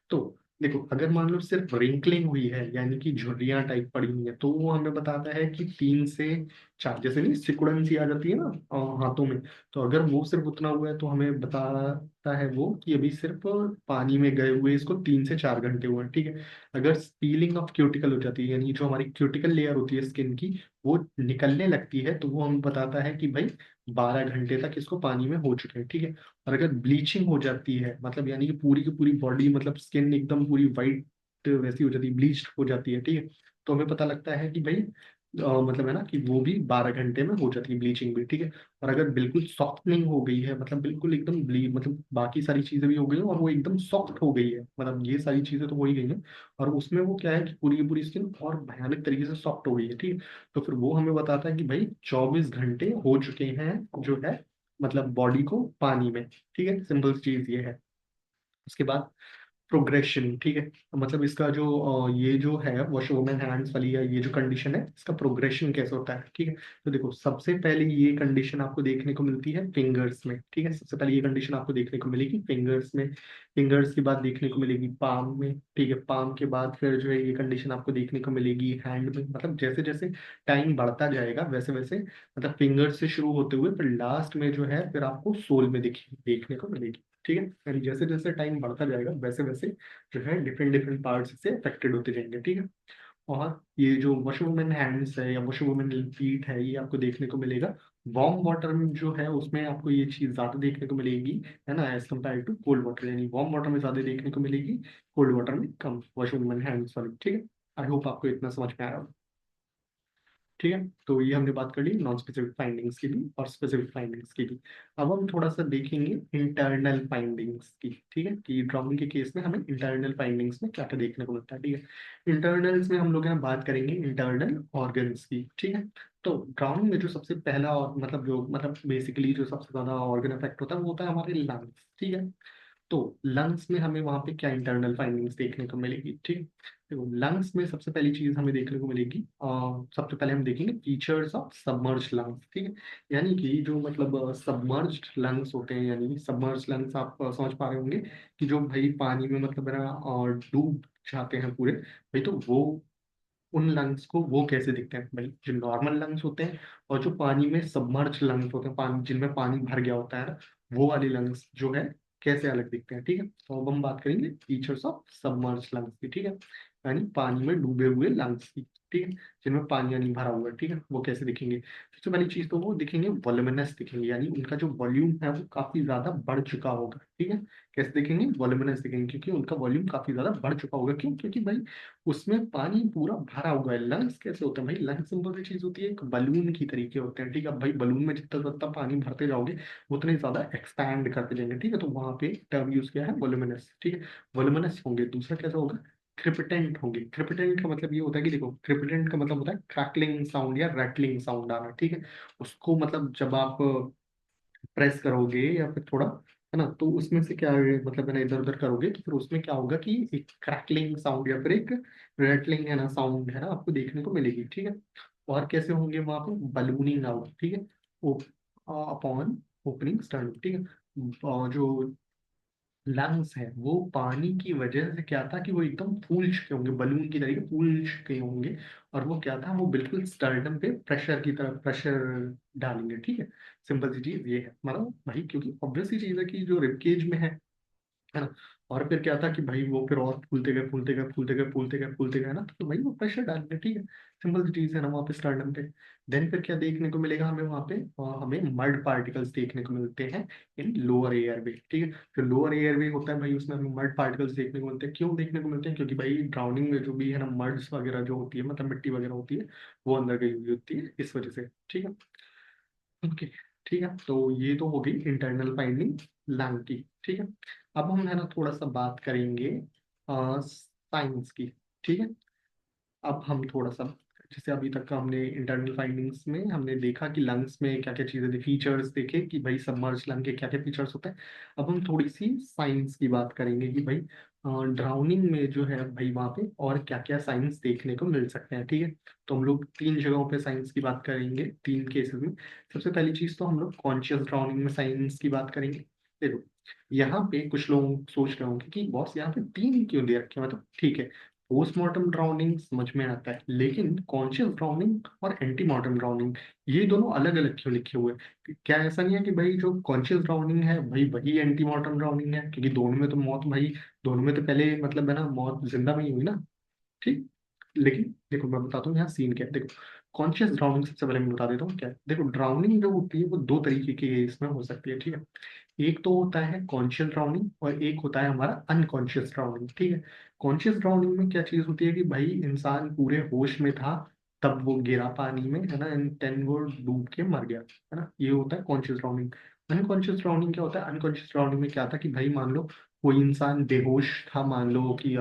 तो देखो अगर मान लो सिर्फ रिंकलिंग हुई है, यानी कि झुर्रियां टाइप पड़ी हुई है, तो वो हमें बताता है कि 3 से 4, जैसे नहीं सिकुड़न सी आ जाती है ना हाथों में, तो अगर वो सिर्फ उतना हुआ है तो हमें बताता है वो कि अभी सिर्फ पानी में गए हुए इसको 3 से 4 घंटे हुए हैं, ठीक है। अगर पीलिंग ऑफ क्यूटिकल हो जाती है, यानी जो हमारी क्यूटिकल लेयर होती है स्किन की, वो निकलने लगती है, तो वो हमें बताता है कि भाई 12 घंटे तक इसको पानी में हो चुके हैं, ठीक है। और अगर ब्लीचिंग हो जाती है, मतलब यानी कि पूरी की पूरी बॉडी मतलब स्किन एकदम पूरी वाइट वैसी हो जाती है, ब्लीच्ड हो जाती है, ठीक है, तो हमें पता लगता है कि भाई मतलब है ना कि वो भी 12 घंटे में हो जाती है ब्लीचिंग भी, ठीक है। और अगर बिल्कुल सॉफ्टनिंग हो गई है, मतलब बिल्कुल एकदम ब्ली मतलब बाकी सारी चीजें भी हो गई हैं और वो एकदम सॉफ्ट हो गई है, मतलब ये सारी चीजें तो हो ही गई हैं, और उसमें वो क्या है कि पूरी की पूरी स्किन और भयानक तरीके से सॉफ्ट हो गई है, ठीक है। तो फिर वो हमें बताता है कि भाई 24 घंटे हो चुके हैं जो है मतलब बॉडी को पानी में, ठीक है। सिंपल चीज ये है। उसके बाद प्रोग्रेशन, ठीक है। मतलब इसका जो ये जो है वॉश वुमेन हैंड्स वाली, या ये जो कंडीशन है इसका प्रोग्रेशन कैसे होता है, ठीक है। तो देखो सबसे पहले ये कंडीशन आपको देखने को मिलती है फिंगर्स में, ठीक है। सबसे पहले ये कंडीशन आपको देखने को मिलेगी फिंगर्स में, फिंगर्स के बाद देखने को मिलेगी पाम में, ठीक है। पाम के बाद फिर जो है ये कंडीशन आपको देखने को मिलेगी हैंड में, मतलब जैसे जैसे टाइम बढ़ता जाएगा वैसे वैसे मतलब फिंगर्स से शुरू होते हुए फिर लास्ट में जो है फिर आपको सोल में देखने को मिलेगी, ठीक है। यानी जैसे जैसे टाइम बढ़ता जाएगा वैसे वैसे जो है डिफरेंट डिफरेंट पार्ट्स से अफेक्टेड होते जाएंगे, ठीक है। और ये जो वॉश वुमेन हैंड्स है या वॉश वुमेन फीट है, ये आपको देखने को मिलेगा वार्म वाटर में, जो है उसमें आपको ये चीज ज्यादा देखने को मिलेगी, है ना, as compare to cold water, यानी वार्म वाटर में ज्यादा देखने को मिलेगी, कोल्ड वाटर में कम, वॉश वुमेन हैंड्स वाली, ठीक है। आई होप आपको इतना समझ में आ रहा हो, ठीक है। तो ये हमने बात कर ली नॉन स्पेसिफिक फाइंडिंग्स की भी और स्पेसिफिक फाइंडिंग्स की भी। अब हम थोड़ा सा देखेंगे इंटरनल फाइंडिंग्स की, ठीक है, कि ड्राउनिंग के केस में हमें इंटरनल फाइंडिंग्स में क्या क्या देखने को मिलता है, ठीक है। इंटरनल्स में हम लोग यहाँ बात करेंगे इंटरनल ऑर्गन्स की, ठीक है। तो ड्राउनिंग में जो सबसे पहला और मतलब जो मतलब बेसिकली जो सबसे ज्यादा ऑर्गन अफेक्ट होता है वो होता है हमारे लंग्स, ठीक है। तो लंग्स में हमें वहां पे क्या इंटरनल फाइंडिंग्स देखने को मिलेगी, ठीक है। देखो लंग्स में सबसे पहली चीज हमें देखने को मिलेगी, सबसे पहले हम देखेंगे फीचर्स ऑफ सबमर्ज लंग्स, ठीक है। यानी कि जो मतलब सबमर्ज्ड लंग्स होते हैं, यानी सबमर्ज लंग्स आप समझ पा रहे होंगे कि जो भाई पानी में मतलब है ना और डूब जाते हैं पूरे भाई, तो वो उन लंग्स को वो कैसे दिखते हैं भाई, जो नॉर्मल लंग्स होते हैं और जो पानी में सबमर्ज लंग्स होते हैं, पानी जिनमें पानी भर गया होता है ना, वो वाले लंग्स जो है कैसे अलग दिखते हैं, ठीक है। तो अब हम बात करेंगे फीचर्स ऑफ सबमर्ज लंग्स की, ठीक है। यानी पानी में डूबे हुए लंग्स की, ठीक है, जिनमें पानी नहीं भरा हुआ है, ठीक है, वो कैसे दिखेंगे। सबसे पहली चीज तो वो दिखेंगे वॉल्यूमिनस दिखेंगे, यानी उनका जो वॉल्यूम है वो काफी ज्यादा बढ़ चुका होगा, ठीक है। कैसे दिखेंगे, वॉल्यूमिनस दिखेंगे, क्योंकि उनका वॉल्यूम काफी ज्यादा बढ़ चुका होगा। क्यों? क्योंकि भाई उसमें पानी पूरा भरा हुआ है। लंग्स कैसे होते हैं भाई, लंग्स सिंपल सी चीज होती है, एक बलून की तरीके होते हैं, ठीक है। अब भाई बलून में जितना जितना पानी भरते जाओगे उतने ज्यादा एक्सपैंड करते जाएंगे, ठीक है। तो वहां पे टर्म यूज किया है वॉल्यूमिनस, ठीक है। वॉल्यूमिनस होंगे। दूसरा कैसा होगा, क्रिपिटेंट होंगे। क्रिपिटेंट का मतलब ये होता है कि देखो, क्रिपिटेंट का मतलब होता है क्रैकलिंग साउंड या रैटलिंग साउंड आना, ठीक है। उसको मतलब जब आप प्रेस करोगे या फिर थोड़ा है ना, तो उसमें से क्या है, मतलब है ना इधर उधर करोगे तो फिर उसमें क्या होगा कि एक क्रैकलिंग साउंड या फिर एक रेटलिंग है ना साउंड है ना आपको देखने को मिलेगी, ठीक है। और कैसे होंगे वहां पे, बलूनिंग आउट, ठीक है, अपॉन ओपनिंग स्टार्ट, ठीक है। और जो लंग्स है वो पानी की वजह से क्या था कि वो एकदम फूल चुके होंगे, बलून की तरीके फूल चुके होंगे। और वो क्या था, वो बिल्कुल स्टर्डम पे प्रेशर की तरह प्रेशर डालेंगे, ठीक है। सिंपल सी चीज ये है, मतलब भाई क्योंकि ऑब्वियस सी चीज है कि जो रिबकेज में है ना। और फिर क्या था कि भाई वो फिर और फूलते गए फूलते गए फूलते गए फूलते गए फूलते गए ना, तो भाई वो प्रेशर डालेंगे, ठीक है। सिंपल सी चीज है ना वहाँ पे स्टार्टअप पे। देन फिर क्या देखने को मिलेगा हमें वहाँ पे, हमें मड पार्टिकल्स देखने को मिलते हैं इन लोअर एयर वे, ठीक है। जो लोअर एयर वे होता है भाई उसमें हमें मड पार्टिकल्स देखने को मिलते हैं। क्यों देखने को मिलते हैं, क्योंकि भाई ड्राउनिंग में जो भी है ना मड्स वगैरह जो होती है, मतलब मिट्टी वगैरह होती है, वो अंदर गई हुई होती है इस वजह से, ठीक है। ओके, ठीक है। तो ये तो हो गई इंटरनल फाइंडिंग लैंग की, ठीक है। अब हम है ना थोड़ा सा बात करेंगे साइंस की, ठीक है। अब हम थोड़ा सा, जैसे अभी तक का हमने इंटरनल फाइंडिंग्स में हमने देखा कि लंग्स में क्या क्या चीजें फीचर्स देखे कि भाई सबमर्ज लंग के क्या क्या फीचर्स होते हैं। अब हम थोड़ी सी साइंस की बात करेंगे कि भाई ड्राउनिंग में जो है भाई वहाँ पे और क्या क्या साइंस देखने को मिल सकते हैं, ठीक है। तो हम लोग तीन जगहों पे साइंस की बात करेंगे, तीन केसेस में। सबसे पहली चीज तो हम लोग कॉन्शियस ड्राउनिंग में साइंस की बात करेंगे। देखो यहाँ पे कुछ लोग सोच रहे होंगे कि बॉस यहाँ पे तीन क्यों दे रखे हैं? मतलब ठीक है, पोस्टमार्टम ड्राउनिंग समझ में आता है, लेकिन कॉन्शियस ड्राउनिंग और एंटीमार्टम ड्राउनिंग ये दोनों अलग अलग क्यों लिखे हुए हैं? क्या ऐसा नहीं है कि भाई जो कॉन्शियस ड्राउनिंग है भाई वही एंटीमार्टम ड्राउनिंग है? क्योंकि दोनों में तो मौत भाई, दोनों में तो पहले मतलब है ना मौत जिंदा में ही हुई ना, ठीक। लेकिन देखो मैं बताता हूँ यहाँ सीन क्या है। देखो कॉन्शियस ड्राउनिंग सबसे पहले मैं बता देता हूँ क्या है। देखो ड्राउनिंग जो होती है वो दो तरीके की इसमें हो सकती है, ठीक है। एक तो होता है कॉन्शियस ड्राउनिंग और एक होता है हमारा अनकॉन्शियस ड्राउनिंग, ठीक है। कॉन्शियस ड्राउनिंग में क्या चीज होती है कि भाई इंसान पूरे होश में था तब वो गिरा पानी में है ना, एंड देन वो डूब के मर गया, है ना, ये होता है कॉन्शियस ड्राउनिंग। अनकॉन्शियस ड्राउनिंग क्या होता है, अनकॉन्शियस ड्राउनिंग में क्या था कि भाई मान लो कोई इंसान बेहोश था, मान लो कि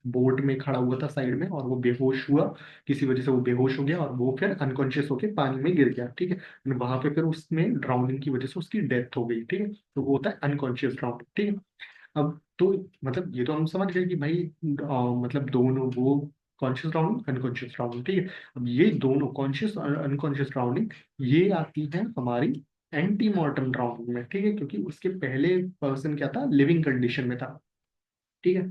बोट में खड़ा हुआ था साइड में और वो बेहोश हुआ, किसी वजह से वो बेहोश हो गया और वो फिर अनकॉन्शियस होके पानी में गिर गया, ठीक है। वहां पे फिर उसमें ड्राउनिंग की वजह से उसकी डेथ हो गई, ठीक है। तो वो होता है अनकॉन्शियस ड्राउनिंग, ठीक है। अब तो मतलब ये तो हम समझ गए कि भाई मतलब दोनों वो कॉन्शियस ड्राउनिंग अनकॉन्शियस ड्राउनिंग, ठीक है। अब ये दोनों कॉन्शियस और अनकॉन्शियस ड्राउनिंग ये आती है हमारी एंटी मॉर्टम ड्राउनिंग में, ठीक है, क्योंकि उसके पहले पर्सन क्या था, लिविंग कंडीशन में था, ठीक है।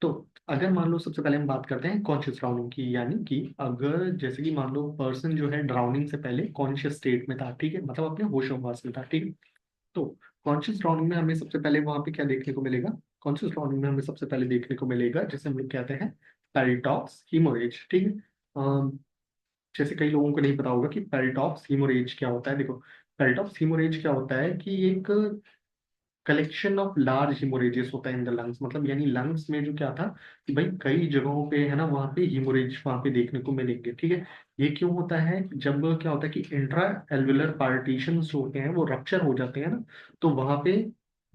तो अगर मान लो सबसे पहले हम बात करते हैं कॉन्शियस ड्राउनिंग की, यानी कि अगर जैसे कि मान लो पर्सन जो है ड्राउनिंग से पहले कॉन्शियस स्टेट में था, ठीक है, मतलब अपने होश हवास में था, ठीक है। तो कॉन्शियस ड्राउनिंग में हमें सबसे पहले वहां पे क्या देखने को मिलेगा, कॉन्शियस ड्राउनिंग में हमें सबसे पहले देखने को मिलेगा जैसे हम लोग कहते हैं पेरिटॉक्स हीमोरेज, ठीक है। जैसे कई लोगों को नहीं पता होगा कि पेरिटॉक्स हीमोरेज क्या होता है। देखो पेरिटॉक्स हीमोरेज क्या होता है कि एक कलेक्शन ऑफ लार्ज हिमोरेजेस होता है इन द लंग्स, मतलब यानी लंग्स में जो क्या था कि भाई कई जगहों पे है ना वहाँ पे हिमोरेज वहाँ पे देखने को मिलेंगे, ठीक है। ये क्यों होता है, जब क्या होता है कि इंट्रा एल्वुलर पार्टीशन जो होते हैं वो रप्चर हो जाते हैं ना, तो वहाँ पे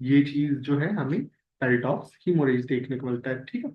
ये चीज जो है हमें पेरिटॉक्स हिमोरेज देखने को मिलता है, ठीक है।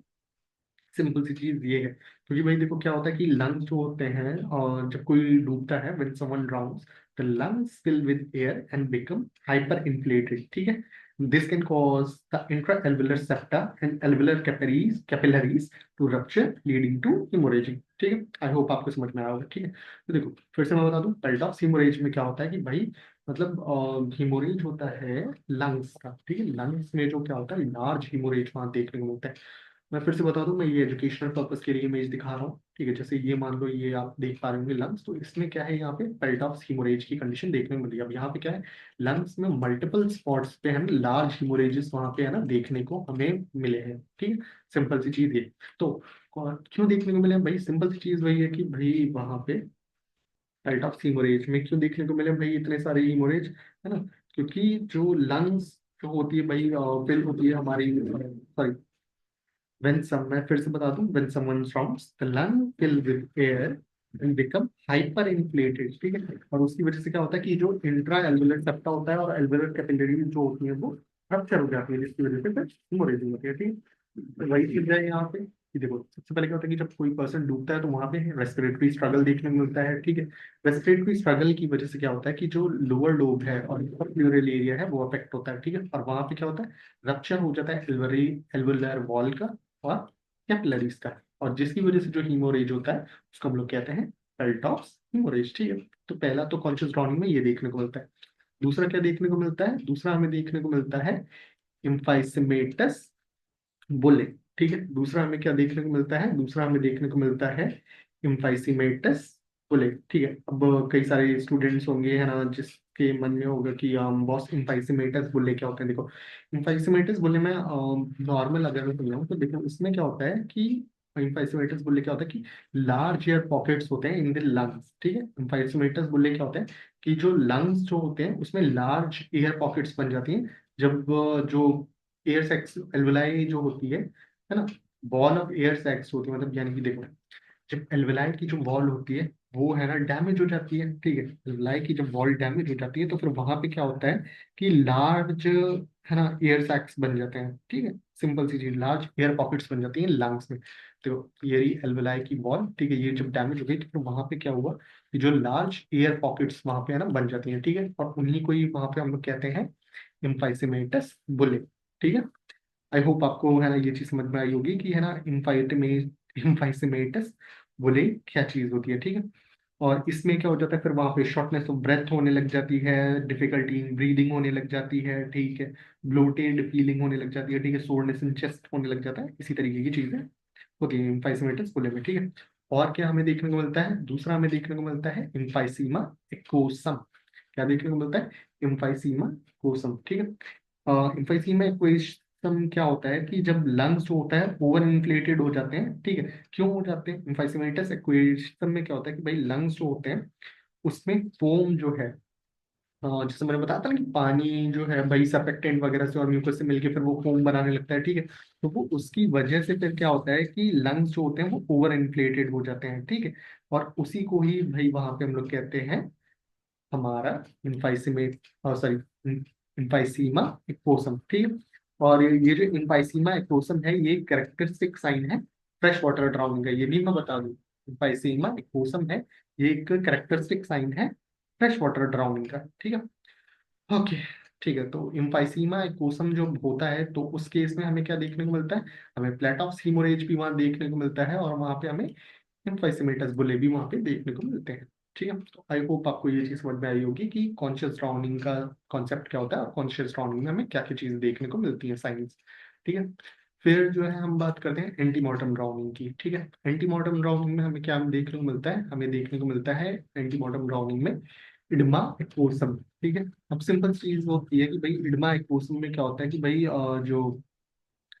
सिंपल सी चीज ये है, क्योंकि भाई देखो क्या होता है कि लंग्स जो होते हैं और जब कोई डूबता है, when someone drowns, the lungs fill with air and become hyper inflated, ठीक है। This can cause the intra alveolar septa and alveolar capillaries to rupture leading to haemorrhaging, ठीक है। आई होप आपको समझ में आया होगा, ठीक है। तो देखो फिर से मैं बता दूं, पेल्टॉक्स हिमोरेज में क्या होता है कि भाई मतलब हिमोरेज होता है लंग्स का, ठीक है। लंग्स में जो क्या होता है, लार्ज हिमोरेज वहां देखने को मिलता है। मैं फिर से बता दूं, मैं ये एजुकेशनल पर्पस के लिए इमेज दिखा रहा हूँ, ठीक है। जैसे ये मान लो, ये आप देख पा रहे होंगे लंग्स, तो इसमें क्या है, यहाँ पे पेल्टॉक्स हिमोरेज की कंडीशन देखने को मिली। अब यहाँ पे क्या है, लंग्स में मल्टीपल स्पॉट्स पे है ना लार्ज हिमोरेजेस वहां पे है ना देखने को हमें मिले हैं, ठीक है। सिंपल सी चीज ये। तो क्यों देखने को मिले हैं भाई, सिंपल सी चीज वही है कि भाई वहां पे पेल्टॉक्स हिमोरेज में क्यों देखने को मिले भाई इतने सारे हिमोरेज, है ना। क्योंकि जो लंग्स जो होती है भाई, फिल होती है हमारी, सॉरी, when some, मैं फिर से बता दूं, when someone drowns the lung fill with air and become hyper inflated, ठीक है। और उसकी वजह से क्या होता है कि जो इंट्रा एल्वुलर सेप्टा होता है और एल्वुलर कैपिलरी जो होती है वो रप्चर हो जाती है, जिसकी वजह से फिर हेमोरेजिंग होती है, ठीक है। तो वही चीज है यहाँ पे कि देखो सबसे पहले क्या होता है कि जब कोई पर्सन डूबता है तो वहां पे रेस्पिरेटरी स्ट्रगल देखने को मिलता है, ठीक है। रेस्पिरेटरी स्ट्रगल की वजह से क्या होता है कि जो लोअर लोब है और प्लूरल एरिया है वो अफेक्ट होता है, ठीक है। और वहां पे क्या होता है, रप्चर हो जाता है एल्वरी एल्वुलर वॉल का और कैपिलरीज का, और जिसकी वजह से जो हीमोरेज होता है उसको हम लोग कहते हैं पेल्टॉक्स हीमोरेज, ठीक है। तो पहला तो कॉन्शियस ड्राउनिंग में ये देखने को मिलता है। दूसरा क्या देखने को मिलता है, दूसरा हमें देखने को मिलता है इम्फाइसेमेटस बुले, ठीक है। दूसरा हमें क्या देखने को मिलता है, दूसरा हमें देखने को मिलता है इम्फाइसीमेटस बुले, ठीक है। अब कई सारे स्टूडेंट्स होंगे है ना जिसके मन में होगा कि बॉस इम्फाइसीमेटस बुले क्या होता है। देखो इम्फाइसीमेटस बुले में नॉर्मल अगर मैं समझाऊँ तो देखो इसमें क्या होता है कि इम्फाइसीमेटस बुले क्या होता है कि लार्ज एयर पॉकेट्स होते हैं इन द लंग्स, ठीक है। इम्फाइसीमेटस बुले क्या होता है कि जो लंग्स जो होते हैं उसमें लार्ज एयर पॉकेट्स बन जाती हैं जब जो एयर सैक्स एल्वेलाई जो होती है ना, वॉल ऑफ एयर सैक्स होती है, मतलब यानी कि देखो जब एल्वेलाई की जो वॉल होती है वो है ना डैमेज हो जाती है, ठीक है। एल्वेलाई की जब वॉल डैमेज हो जाती है तो फिर वहां पे क्या होता है कि लार्ज है ना एयर सैक्स बन जाते हैं, ठीक है। सिंपल सी चीज, लार्ज एयर पॉकेट्स बन जाती हैं लंग्स में। तो ये रही एल्वेलाई की वॉल, ठीक है। ये जब डैमेज हो गई तो फिर वहां पे क्या हुआ कि जो लार्ज एयर पॉकेट्स वहां पे है ना बन जाती हैं, ठीक है। और उन्हीं को ही वहां पे हम लोग कहते हैं इम्फाइसेमेटस बुले, ठीक है। आई होप आपको है ना ये चीज समझ में आई होगी कि है ना इम्फाइसेमेटस बोले क्या चीज होती है, ठीक है। और इसमें क्या हो जाता है फिर वहां पे शॉर्टनेस ऑफ ब्रेथ होने लग जाती है, डिफिकल्टी इन ब्रीदिंग होने लग जाती है, ठीक है। ब्लोटेड फीलिंग होने लग जाती है, ठीक है। सोरनेस इन चेस्ट होने लग जाता है, इसी तरीके की चीजें होती है इम्फाइसेमेटस बोले में, ठीक है। और क्या हमें देखने को मिलता है, दूसरा हमें देखने को मिलता है इम्फाइसीमा एक्कोसम। क्या देखने को मिलता है, इम्फाइसीमा कोसम, ठीक है। इम्फाइसीमा एक्वेशन क्या होता है कि जब लंग्स जो होता है ओवर इन्फ्लेटेड हो जाते हैं, ठीक है। क्यों हो जाते हैं, इम्फाइसीमेटस एक्वेशन में क्या होता है कि भाई लंग्स जो होते हैं उसमें फोम जो है, जैसे मैंने बताया था ना कि पानी जो है भाई सरफेक्टेंट वगैरह से और म्यूकस से मिलके फिर वो फोम बनाने लगता है, ठीक है। तो वो उसकी वजह से फिर क्या होता है कि लंग्स जो होते हैं वो ओवर इन्फ्लेटेड हो जाते हैं, ठीक है। और उसी को ही भाई वहां पे हम लोग कहते हैं हमारा इम्फाइसीमेट, सॉरी, इम्फाइसीमा एक्वोसम, ठीक है। और ये जो इम्फाइसीमा एक्वोसम है ये कैरेक्टरिस्टिक साइन है फ्रेश वाटर ड्राउनिंग का, ये भी मैं बता दूं। इम्फाइसीमा एक्वोसम है, ये एक कैरेक्टरिस्टिक साइन है फ्रेश वाटर ड्राउनिंग का, ठीक है। ओके, ठीक है। तो इम्फाइसीमा एक्वोसम जो होता है तो उस केस में हमें क्या देखने को मिलता है, हमें प्लेटॉक्स हीमोरेज भी वहां देखने को मिलता है और वहां पे हमें इम्फाइसीमेटस बुले भी वहां पे देखने को मिलते हैं, ठीक है। तो आई होप आपको ये चीज समझ में आई होगी कि कॉन्शियस ड्राउनिंग का कॉन्सेप्ट क्या होता है और कॉन्शियस ड्राउनिंग में हमें क्या क्या चीजें देखने को मिलती है, साइंस, ठीक है। फिर जो है हम बात करते हैं एंटीमॉर्टम ड्राउनिंग की, ठीक है। एंटीमॉर्टम ड्राउनिंग में हमें क्या देखने को मिलता है, हमें देखने को मिलता है एंटीमॉर्टम ड्राउनिंग में इडमा एक्वोसम, ठीक है। अब सिंपल चीज होती है कि भाई इडमा एक्वोसम में क्या होता है कि भाई जो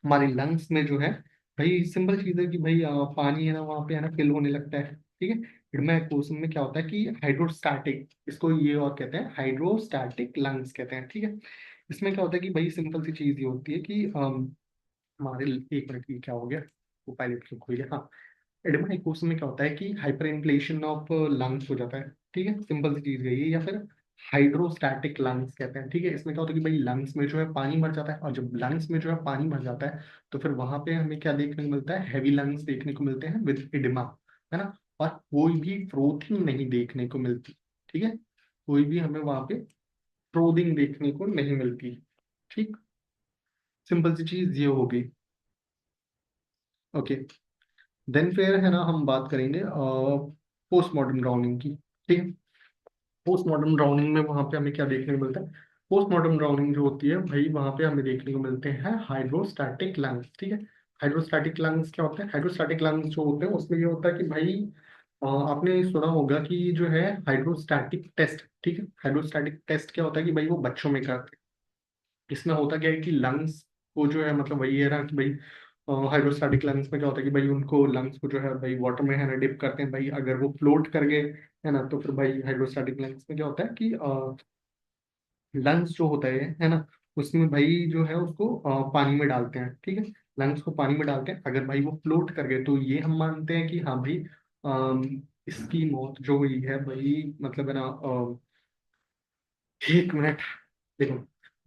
हमारी लंग्स में जो है भाई सिंपल चीज है कि भाई पानी है ना वहाँ पे है ना फिल होने लगता है, ठीक है। इनमें क्वेश्चन में क्या होता है कि हाइड्रोस्टैटिक, इसको ये और कहते हैं हाइड्रोस्टैटिक लंग्स कहते हैं, ठीक है। इसमें क्या होता है कि भाई सिंपल सी चीज ये होती है कि हमारे, एक मिनट, ये क्या हो गया, वो पायलट क्यों खो गया, हाँ। एडिमा एक्वोसिस में क्या होता है कि हाइपर इन्फ्लेशन ऑफ लंग्स हो जाता है, ठीक है। सिंपल सी चीज है ये, या फिर हाइड्रोस्टैटिक लंग्स कहते हैं, ठीक है। इसमें क्या होता है कि भाई लंग्स में जो है पानी भर जाता है, और जब लंग्स में जो है पानी भर जाता है तो फिर वहां पे हमें क्या देखने को मिलता है, हैवी लंग्स देखने को मिलते हैं विद एडिमा, है ना। और कोई भी फ्रोथिंग नहीं देखने को मिलती, ठीक है। कोई भी हमें वहां पे फ्लोटिंग देखने को नहीं मिलती। ठीक, सिंपल सी चीज ये होगी। ओके, देन फिर है ना हम बात करेंगे पोस्ट मॉडर्न ड्राउनिंग की। ठीक है, पोस्ट मॉडर्न ड्राउनिंग में वहां पे हमें क्या देखने को मिलता है? पोस्ट मॉडर्न ड्राउनिंग जो होती है भाई, वहां पे हमें देखने को मिलते हैं हाइड्रोस्टैटिक लंग्स। ठीक है, हाइड्रोस्टैटिक लंग्स क्या होते हैं? हाइड्रोस्टैटिक लंग्स जो होते हैं उसमें ये होता है कि भाई आपने सुना होगा कि जो है हाइड्रोस्टैटिक टेस्ट। ठीक है, हाइड्रोस्टैटिक टेस्ट क्या होता है कि भाई वो बच्चों में करते हैं। इसमें होता क्या है कि लंग्स को जो है मतलब वही है ना कि भाई हाइड्रोस्टैटिक लंग्स में क्या होता है कि भाई उनको लंग्स को जो है भाई वाटर में है ना डिप करते हैं भाई, अगर वो फ्लोट कर गए है ना तो फिर भाई हाइड्रोस्टैटिक लंग्स में क्या होता है कि लंग्स जो होता है ना, उसमें भाई जो है उसको पानी में डालते हैं। ठीक है, लंग्स को पानी में डालते हैं, अगर भाई वो फ्लोट कर गए तो ये हम मानते हैं कि हाँ भाई इसकी मौत जो हुई है भाई मतलब है ना 1 मिनट। देखो,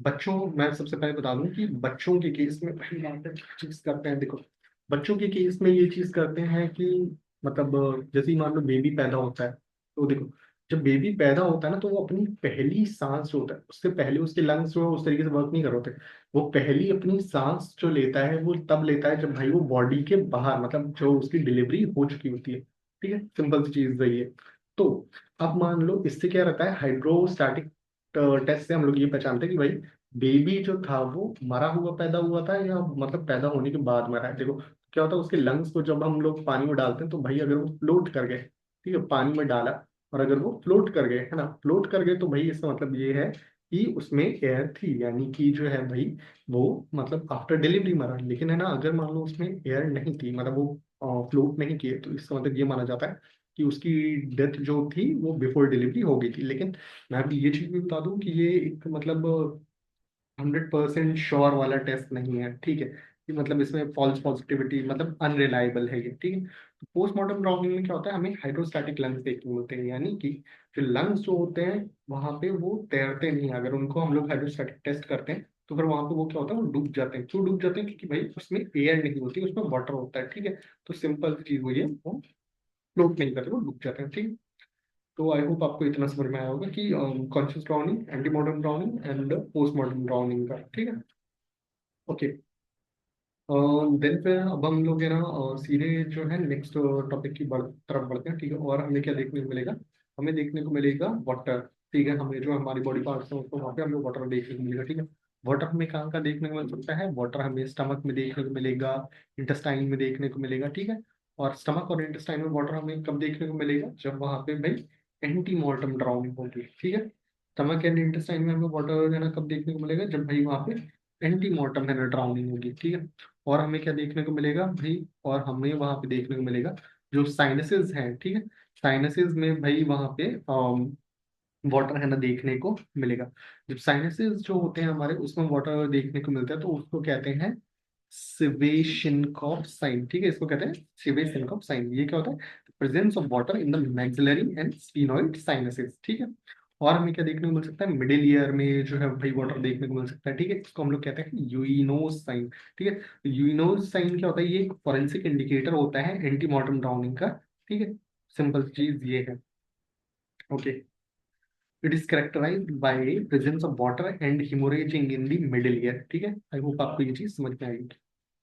बच्चों, मैं सबसे पहले बता दूं कि बच्चों के केस में भाई यहाँ पे चीज करते हैं। देखो, बच्चों के केस में ये चीज करते हैं कि मतलब जैसे ही मान लो बेबी पैदा होता है, तो देखो जब बेबी पैदा होता है ना तो वो अपनी पहली सांस जो होता है उससे पहले उसके लंग्स जो है उस तरीके से वर्क नहीं कर रहे होते। वो पहली अपनी सांस जो लेता है वो तब लेता है जब भाई वो बॉडी के बाहर मतलब जो उसकी डिलीवरी हो चुकी होती है। ठीक है, सिंपल सी चीज वही है। तो अब मान लो इससे क्या रहता है, हाइड्रोस्टैटिक टेस्ट से हम लोग ये पहचानते हैं कि भाई बेबी जो था वो मरा हुआ पैदा हुआ था या मतलब पैदा होने के बाद मरा है। देखो क्या होता है, उसके लंग्स को जब हम लोग पानी में डालते हैं तो भाई अगर वो फ्लोट कर गए, ठीक है, पानी में डाला और अगर वो फ्लोट कर गए है ना, फ्लोट कर गए तो भाई इसका मतलब ये है कि उसमें एयर थी, यानी कि जो है भाई वो मतलब आफ्टर डिलीवरी मरा। लेकिन है ना अगर मान लो उसमें एयर नहीं थी मतलब वो फ्लोट नहीं किए, तो इसका मतलब ये माना जाता है कि उसकी डेथ जो थी वो बिफोर डिलीवरी हो गई थी। लेकिन मैं अभी ये चीज भी बता दूं कि ये एक मतलब 100% श्योर वाला टेस्ट नहीं है। ठीक है, कि मतलब इसमें फॉल्स पॉजिटिविटी मतलब अनरिलायबल है ये। ठीक है, तो पोस्टमार्टम राउंडिंग में क्या होता है, हमें हाइड्रोस्टैटिक लंग्स देखने को मिलते हैं, यानी कि जो लंग्स जो होते हैं वहां पे वो तैरते नहीं हैं। अगर उनको हम लोग हाइड्रोस्टैटिक टेस्ट करते हैं तो फिर वहां पे वो क्या होता है, वो डूब जाते हैं। क्यों डूब जाते हैं? क्योंकि भाई उसमें एयर नहीं होती, उसमें वाटर होता है। ठीक है, तो सिंपल चीज वही है, वो फ्लोट नहीं करते, वो डूब जाते हैं। ठीक है, तो आई होप आपको इतना समझ में आया होगा कि conscious drowning, anti modern drowning and post modern drowning का। ठीक है, ओके। देन फिर अब हम लोग है ना सीधे जो है नेक्स्ट टॉपिक की तरफ बढ़ते हैं। ठीक है, और हमें क्या देखने को मिलेगा? हमें देखने को मिलेगा वाटर। ठीक है, हमें जो हमारी बॉडी पार्ट्स हैं उसको वहाँ पे हमें वाटर देखने को मिलेगा। ठीक है, वाटर हमें कहाँ कहाँ देखने को मिल सकता है? वाटर हमें स्टमक में देखने को मिलेगा, इंटेस्टाइन में देखने को मिलेगा। ठीक है, और स्टमक और इंटेस्टाइन में वाटर हमें कब देखने को मिलेगा? जब वहाँ पे भाई एंटी मॉर्टम ड्राउनिंग होगी। ठीक है, स्टमक एंड इंटेस्टाइन में हमें वाटर है ना कब देखने को मिलेगा? जब भाई वहाँ पे एंटी मॉर्टम है ना ड्राउनिंग होगी। ठीक है, और हमें क्या देखने को मिलेगा भाई? और हमें वहां पे देखने को मिलेगा जो साइनसेस हैं। ठीक है, साइनसेस में भाई वहां पे वाटर है ना देखने को मिलेगा। जब साइनसेस जो होते हैं हमारे उसमें वाटर देखने को मिलता है तो उसको कहते हैं सिवेशिनकॉफ साइन। ठीक है, इसको कहते हैं सिवेशिनकॉफ साइन। ये क्या होता है? Presence of water in the maxillary and sphenoid sinuses. ठीक है, और हमें क्या देखने को मिल सकता है? मिडिल ईयर में जो है भाई वाटर देखने को मिल सकता है। ठीक है, इसको हम लोग कहते हैं यूइनोज साइन। ठीक है, यूइनोज साइन क्या होता है? ये एक फॉरेंसिक इंडिकेटर होता है एंटी मॉर्टम ड्राउनिंग का। ठीक है, सिंपल चीज ये है। Okay, it is characterised by presence of water and haemorrhaging in the middle ear. ठीक है, आई होप आपको ये चीज समझ में आएगी।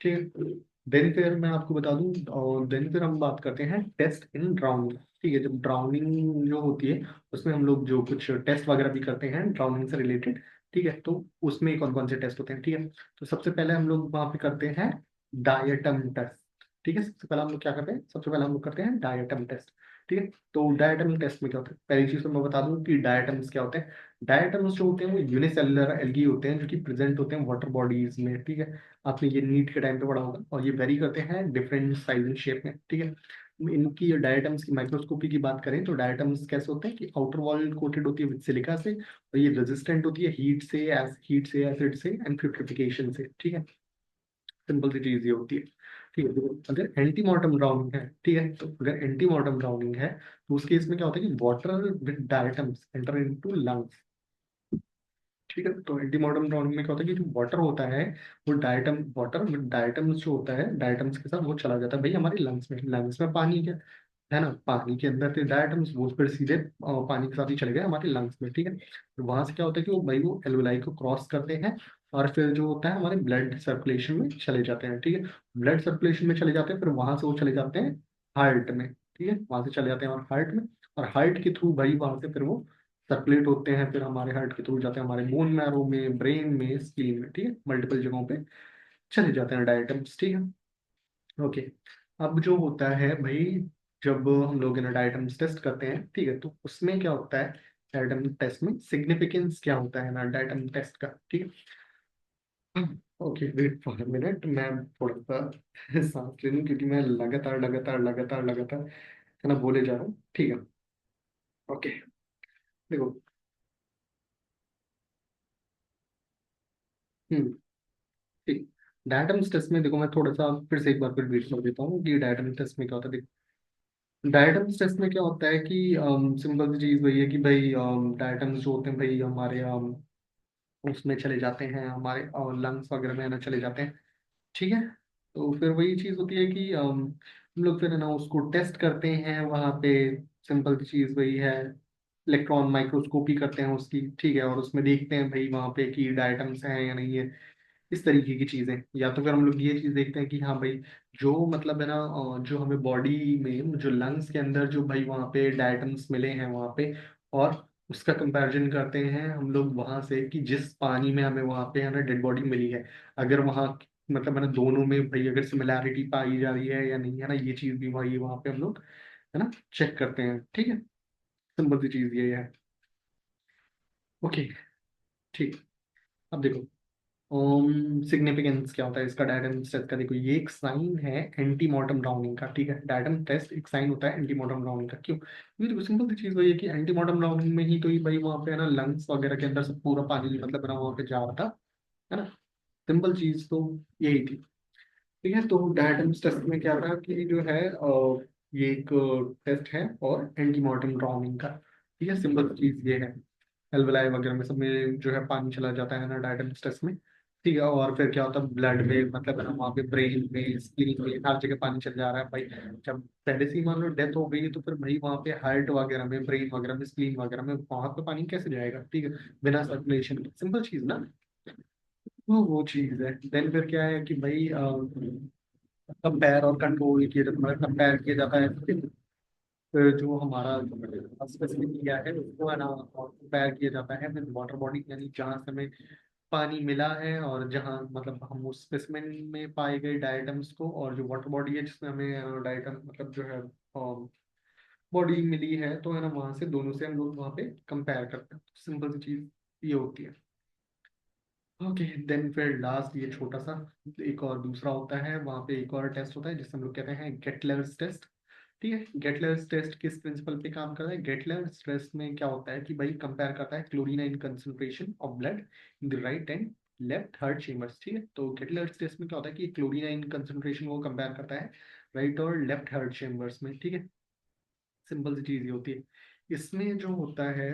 ठीक है, देन फिर मैं आपको बता दूं, और देन फिर हम बात करते हैं टेस्ट इन ड्राउनिंग। ठीक है, जब ड्राउनिंग जो होती है उसमें हम लोग जो कुछ टेस्ट वगैरह भी करते हैं ड्राउनिंग से रिलेटेड। ठीक है, तो उसमें कौन कौन से टेस्ट होते हैं? ठीक है, तो सबसे पहले हम लोग वहाँ पे करते हैं डायटम टेस्ट। ठीक है, सबसे पहले हम लोग क्या करते हैं? सबसे पहले हम लोग करते हैं डायटम टेस्ट। ठीक है, तो डायटम टेस्ट में क्या होता है? पहली चीज तो मैं बता दूं कि डायटम्स क्या होते हैं। डायटम्स जो होते हैं वो यूनिसेलुलर एल्गी होते हैं जो कि प्रेजेंट होते हैं वाटर बॉडीज में। ठीक है, आपने ये नीट के टाइम पे पढ़ा होगा, और ये वेरी करते हैं डिफरेंट साइज एंड शेप में। ठीक है, इनकी डायटम्स की माइक्रोस्कोपी की बात करें तो डायटम्स कैसे होते हैं कि आउटर वॉल कोटेड होती है विद सिलिका से, और ये रेजिस्टेंट होती है हीट से एसिड से एंड प्यूरिफिकेशन से। ठीक है, सिंपल सी चीज ये होती है। ठीक है, तो अगर एंटी मॉर्टम ड्राउनिंग है, ठीक है, तो अगर एंटी मॉर्टम ड्राउनिंग है तो उस केस में क्या होता है कि water with diatoms enter into lungs. ठीक है, तो एंटी मॉर्टम ड्राउनिंग में क्या होता है कि जो वाटर होता है वो वाटर विद डायटम्स जो होता है, डायटम्स के साथ वो चला जाता है भाई हमारे लंग्स में। लंग्स में पानी है, है ना, पानी के अंदर थे डायटम्स, वो फिर सीधे पानी के साथ ही चले गए हमारे लंग्स में, ठीक है। तो वहां से क्या होता है कि वो भाई वो एल्वेलाई को क्रॉस करते हैं और फिर जो होता है हमारे ब्लड सर्कुलेशन में चले जाते हैं, ठीक है। ब्लड सर्कुलेशन में चले जाते हैं, फिर वहां से वो चले जाते हैं हार्ट में, ठीक है, वहां से चले जाते हैं और हार्ट में, और हार्ट के थ्रू भाई वहां से फिर वो सर्कुलेट होते हैं, फिर हमारे हार्ट के थ्रू जाते हैं हमारे बोन मैरो में, ब्रेन में, स्किन में, ठीक है, मल्टीपल जगहों पे चले जाते हैं डायटम्स, ठीक है। ओके। अब जो होता है भाई, जब हम लोग इन डायटम्स टेस्ट करते हैं, ठीक है, तो उसमें क्या होता है, डायटम टेस्ट में सिग्निफिकेंस क्या होता है ना डायटम टेस्ट का, ठीक है। Okay, wait for a minute, मैं थोड़ा सा सांस ले लूं क्योंकि मैं लगातार लगातार लगातार लगातार है ना बोले जा रहा हूँ, ठीक है। ओके, देखो। हम्म। ठीक। डायटम्स टेस्ट में देखो, मैं थोड़ा सा फिर से एक बार फिर ब्रीफ कर देता हूँ कि डायटम टेस्ट में क्या होता है। डायटम्स टेस्ट में क्या होता है कि सिंपल सी चीज वही है कि भाई डायटम्स जो होते हैं भाई हमारे उसमें चले जाते हैं, हमारे लंग्स वगैरह में है ना चले जाते हैं, ठीक है। तो फिर वही चीज होती है कि हम लोग फिर है ना उसको टेस्ट करते हैं वहाँ पे। सिंपल सी चीज वही है, इलेक्ट्रॉन माइक्रोस्कोपी करते हैं उसकी, ठीक है, और उसमें देखते हैं भाई वहाँ पे कि डायटम्स हैं या नहीं है, इस तरीके की चीजें। या तो फिर हम लोग ये चीज देखते हैं कि हाँ भाई, जो मतलब है ना जो हमें बॉडी में जो लंग्स के अंदर जो भाई वहाँ पे डायटम्स मिले हैं वहाँ पे, और उसका कंपैरिजन करते हैं हम लोग वहां से कि जिस पानी में हमें वहाँ पे है ना डेड बॉडी मिली है, अगर वहाँ मतलब है ना दोनों में भाई अगर सिमिलैरिटी पाई जा रही है या नहीं, है ना, ये चीज भी वही वहाँ पे हम लोग है ना चेक करते हैं, ठीक है। सिंपल सी चीज ये है। ओके, ठीक। अब देखो, सिग्निफिकेंस क्या होता है इसका डायटम टेस्ट का, देखो ये एक साइन है एंटी मॉर्टम ड्राउनिंग का, ठीक है। डायटम टेस्ट एक साइन होता है एंटी मॉर्टम ड्राउनिंग का, क्यों? ये देखो सिंपल सी चीज वही है कि एंटी मॉर्टम ड्राउनिंग में ही तो ही भाई वहाँ पे है ना लंग्स वगैरह के अंदर से पूरा पानी मतलब है ना वहाँ पे जा रहा था, है ना। सिंपल चीज तो यही थी, ठीक है। तो डायटम टेस्ट में क्या था कि जो है ये एक टेस्ट है और एंटी मॉर्टम ड्राउनिंग का, ठीक है। सिंपल चीज ये है, एल्वेलाई वगैरह में सब में जो है पानी चला जाता है ना डायटम टेस्ट में, ठीक है। और फिर क्या होता है ब्लड में मतलब है ना वहाँ पे ब्रेन में, स्किन में, हर जगह पानी चल जा रहा है भाई। जब पहले से ही मान लो डेथ हो गई है, तो फिर भाई वहाँ पे हार्ट वगैरह में, ब्रेन वगैरह में, स्प्लीन वगैरह में वहाँ पे पानी कैसे जाएगा, ठीक है, बिना सर्कुलेशन। सिंपल चीज ना, वो चीज है। देन फिर क्या है कि भाई कंपेयर और कंट्रोल किया जाता है, कंपेयर किया जाता है, फिर जो हमारा स्पेसिफिक किया है उसको है ना कंपेयर किया जाता है विद वाटर बॉडी, यानी जहाँ से हमें पानी मिला है और जहाँ मतलब हम उस स्पेसिमेन में पाए गए डायटम्स को, और जो वाटर बॉडी है जिसमें हमें डायटम मतलब जो है बॉडी मिली है, तो है ना वहाँ से दोनों से हम लोग वहाँ पे कंपेयर करते हैं। सिंपल सी चीज ये होती है। ओके, देन फिर लास्ट ये छोटा सा एक और दूसरा होता है, वहाँ पे एक और टेस्ट होता है जिसे हम लोग कहते हैं गेटलर्स टेस्ट, ठीक है। गेटलर्स टेस्ट किस प्रिंसिपल पे काम करता है? गेटलर्स टेस्ट में क्या होता है कि भाई कंपेयर करता है chlorine concentration of blood in the right and left heart chambers, ठीक है। तो गेटलर्स टेस्ट में क्या होता है कि क्लोरीनाइन कंसंट्रेशन को कंपेयर करता है राइट और लेफ्ट हार्ट चेम्बर्स में, ठीक है। सिंपल सी चीज ये होती है। इसमें जो होता है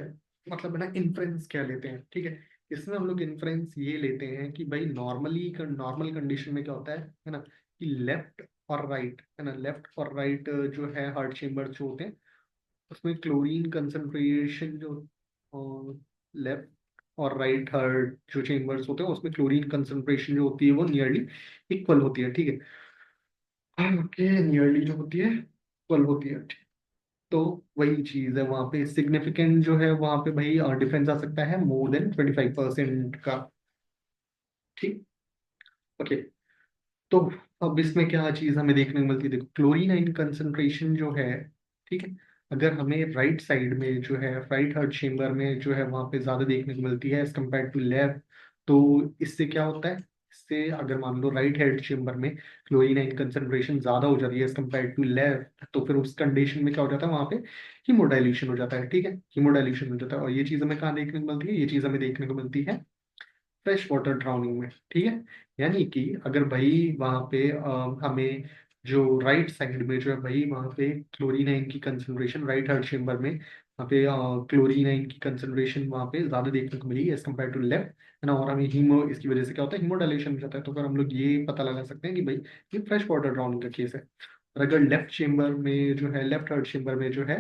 मतलब है ना इन्फ्रेंस क्या लेते हैं, ठीक है। इसमें हम लोग इन्फ्रेंस ये लेते हैं कि भाई नॉर्मली नॉर्मल कंडीशन में क्या होता है ना, कि लेफ्ट और राइट है ना, लेफ्ट और राइट जो है हार्ट चेम्बर जो होते हैं उसमें क्लोरीन कंसंट्रेशन जो लेफ्ट और राइट हार्ट जो चेम्बर्स होते हैं उसमें क्लोरीन कंसंट्रेशन जो होती है वो नियरली इक्वल होती है, ठीक है। ओके, नियरली जो होती है इक्वल होती है, तो वही चीज है वहां पे सिग्निफिकेंट जो है वहां पे भाई डिफरेंस आ सकता है मोर देन 25% का, ठीक। ओके, तो अब इसमें क्या चीज हमें देखने को मिलती है, देखो क्लोरीनाइन कंसंट्रेशन जो है, ठीक है, अगर हमें राइट साइड में जो है राइट हार्ट चेम्बर में जो है वहां पे ज्यादा देखने को मिलती है एज कम्पेयर टू लेफ्ट, तो इससे क्या होता है, इससे अगर मान लो राइट हार्ट चेम्बर में क्लोरीनाइन कंसंट्रेशन ज्यादा हो जाती है एज कम्पेयर टू लेफ्ट, तो फिर उस कंडीशन में क्या हो जाता है वहां पे हीमोडाइल्यूशन हो जाता है, ठीक है, हीमोडाइल्यूशन हो जाता है। और ये चीज हमें कहाँ देखने को मिलती है? ये चीज हमें देखने को मिलती है फ्रेश वाटर ड्राउनिंग में, ठीक है। यानी कि अगर भाई वहां पे हमें जो राइट साइड में जो है भाई वहां पे क्लोरीनाइन की कंसंट्रेशन राइट हार्ट चेम्बर में वहाँ पे क्लोरीनाइन की कंसंट्रेशन वहाँ पे ज्यादा देखने को मिली एज कम्पेयर टू लेफ्ट, है ना, और हमें हीमो इसकी वजह से क्या होता है हीमोडाइलेशन हो जाता है, तो फिर हम लोग ये पता लगा सकते हैं कि भाई ये फ्रेश वाटर ड्राउनिंग का केस है। और अगर लेफ्ट चेम्बर में जो है, लेफ्ट हार्ट चेम्बर में जो है,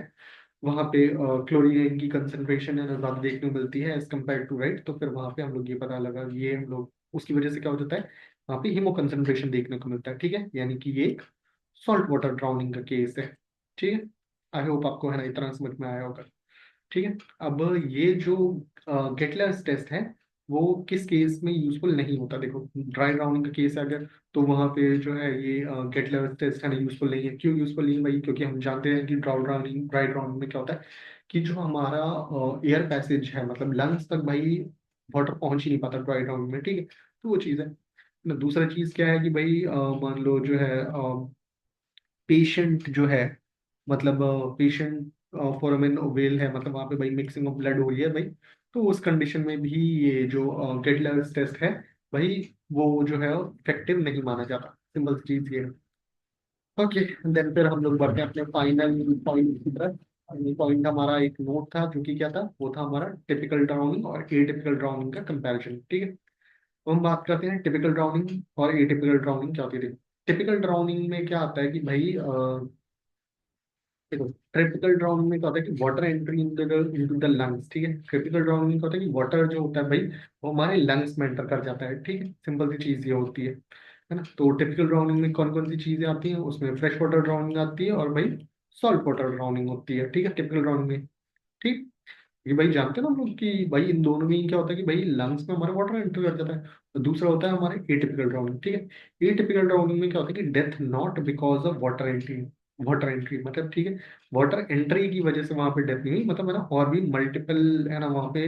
वहाँ पे क्लोरीन की कंसंट्रेशन है ना ज़्यादा देखने को मिलती है एज कम्पेयर टू राइट, तो फिर वहाँ पे हम लोग ये पता लगा, ये हम लोग उसकी वजह से क्या हो जाता है, वहाँ पे हीमो कंसंट्रेशन देखने को मिलता है। ठीक है, यानी कि ये एक सॉल्ट वाटर ड्राउनिंग का केस है। ठीक है, आई होप आपको है ना इतना समझ में आया होगा। ठीक है, अब ये जो गेटलर्स टेस्ट है वो किस केस में यूजफुल नहीं होता, देखो ड्राई ड्राउनिंग का केस है अगर, तो वहां पे जो है ये गेटलर्स टेस्ट है ना यूजफुल नहीं है। क्यों यूजफुल नहीं है भाई? क्योंकि हम जानते हैं कि ड्राई ड्राउनिंग में क्या होता है कि जो हमारा एयर पैसेज है, मतलब लंग्स तक भाई वाटर पहुंच ही नहीं पाता ड्राई ड्राउनिंग में। ठीक है, तो वो चीज़ है ना। दूसरा चीज़ क्या है कि भाई मान लो जो है पेशेंट जो है, मतलब पेशेंट फोरामिन ओवेल है, मतलब वहाँ पे भाई मिक्सिंग ऑफ ब्लड हो रही है भाई, तो उस कंडीशन में भी ये जो गेटलर्स टेस्ट है भाई, वो जो है इफेक्टिव नहीं माना जाता। सिंपल सी चीज ये है। ओके, देन फिर हम लोग बढ़ते हैं अपने फाइनल पॉइंट की तरफ। पॉइंट हमारा एक नोट था जो कि क्या था, वो था हमारा टिपिकल ड्राउनिंग और एटिपिकल ड्राउनिंग का कंपैरिजन। ठीक है, तो हम बात करते हैं टिपिकल ड्राउनिंग और एटिपिकल ड्राउनिंग क्या होती है। टिपिकल ड्राउनिंग में क्या आता है कि भाई देखो, ट्रिपिकल ड्राउनिंग में क्या होता है कि water entry into the lungs. ठीक है, ट्रिपिकल ड्राउनिंग में क्या होता है कि वाटर जो होता है भाई वो हमारे लंग्स में एंटर कर जाता है। ठीक है, सिंपल सी चीज ये होती है ना। तो टिपिकल ड्राउनिंग में कौन कौन सी चीजें आती हैं, उसमें फ्रेश वाटर ड्राउनिंग आती है और भाई सॉल्ट वाटर ड्राउनिंग होती है। ठीक है, टिपिकल ड्राउनिंग में। ठीक, ये भाई जानते हैं ना हम लोग कि भाई इन दोनों में क्या होता है कि भाई लंग्स में हमारा वाटर एंटर कर जाता है, और दूसरा होता है हमारे एटिपिकल ड्राउनिंग। ठीक है, एटिपिकल ड्राउनिंग में क्या होता है कि death not because of water entry. Water entry मतलब ठीक है, वाटर एंट्री की वजह से वहां पे डेथ नहीं हुई, मतलब है ना, और भी मल्टीपल है ना वहां पे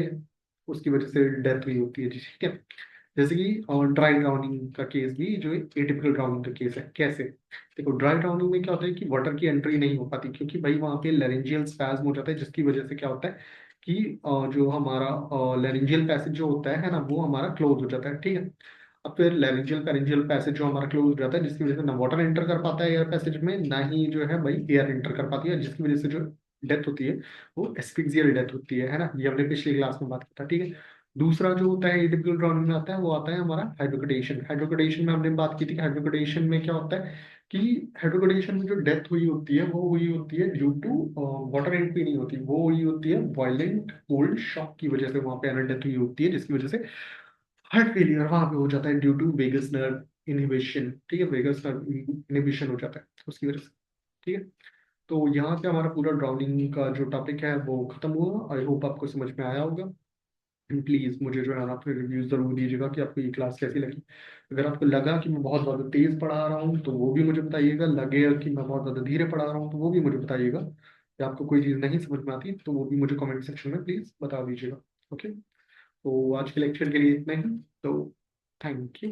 उसकी वजह से डेथ हुई होती है। ठीक है, जैसे कि ड्राई ड्राउनिंग का केस भी जो एटिपिकल ड्राउनिंग का केस है। कैसे? देखो, ड्राई ड्राउनिंग में क्या होता है कि वाटर की एंट्री नहीं हो पाती, क्योंकि भाई वहां पे लेरेंजियल स्पैज्म हो जाता है, जिसकी वजह से क्या होता है कि जो हमारा लेरेंजियल पैसेज जो होता है ना, वो हमारा क्लोज हो जाता है। ठीक है, अब फिर लेरेंजियल पेरेंजियल पैसेज जो हमारा क्लोज हो जाता है, जिसकी वजह से ना वाटर एंटर कर पाता है एयर पैसेज में, ना ही जो है भाई एयर एंटर कर पाती है, जिसकी वजह से जो डेथ होती है वो एस्फिक्सियल डेथ होती है ना। ये हमने पिछली क्लास में बात किया था। ठीक है, दूसरा जो होता है एटिपिकल ड्राउनिंग में आता है, वो आता है हमारा हाइड्रोकेटेशन। हाइड्रोकेटेशन में हमने बात की थी कि हाइड्रोकेटेशन में क्या होता है कि हाइड्रोकेटेशन में जो डेथ हुई होती है वो हुई होती है ड्यू टू वाटर एंट्री नहीं होती, वो हुई होती है वायलेंट कोल्ड शॉक की वजह से, वहां पे डेथ हुई होती है, जिसकी वजह से हार्ट फेलियर वहां पे हो जाता है due to vagus nerve inhibition. ठीक है, वेगस नर्व इनहिबिशन हो जाता है उसकी वजह से। ठीक है, तो यहाँ पे हमारा पूरा ड्राउनिंग का जो टॉपिक है वो खत्म हुआ। आई होप आपको समझ में आया होगा। प्लीज मुझे जो है ना अपने रिव्यूज जरूर दीजिएगा कि आपको ये क्लास कैसी लगी। अगर आपको लगा कि मैं बहुत ज्यादा तेज पढ़ा रहा हूँ तो वो भी मुझे बताइएगा, लगेगा कि मैं बहुत ज्यादा धीरे पढ़ा रहा हूँ तो वो भी मुझे बताइएगा, या आपको कोई चीज़ नहीं समझ में आती तो वो भी मुझे कमेंट सेक्शन में प्लीज बता दीजिएगा। ओके, तो आज के लेक्चर के लिए इतना ही। तो थैंक यू।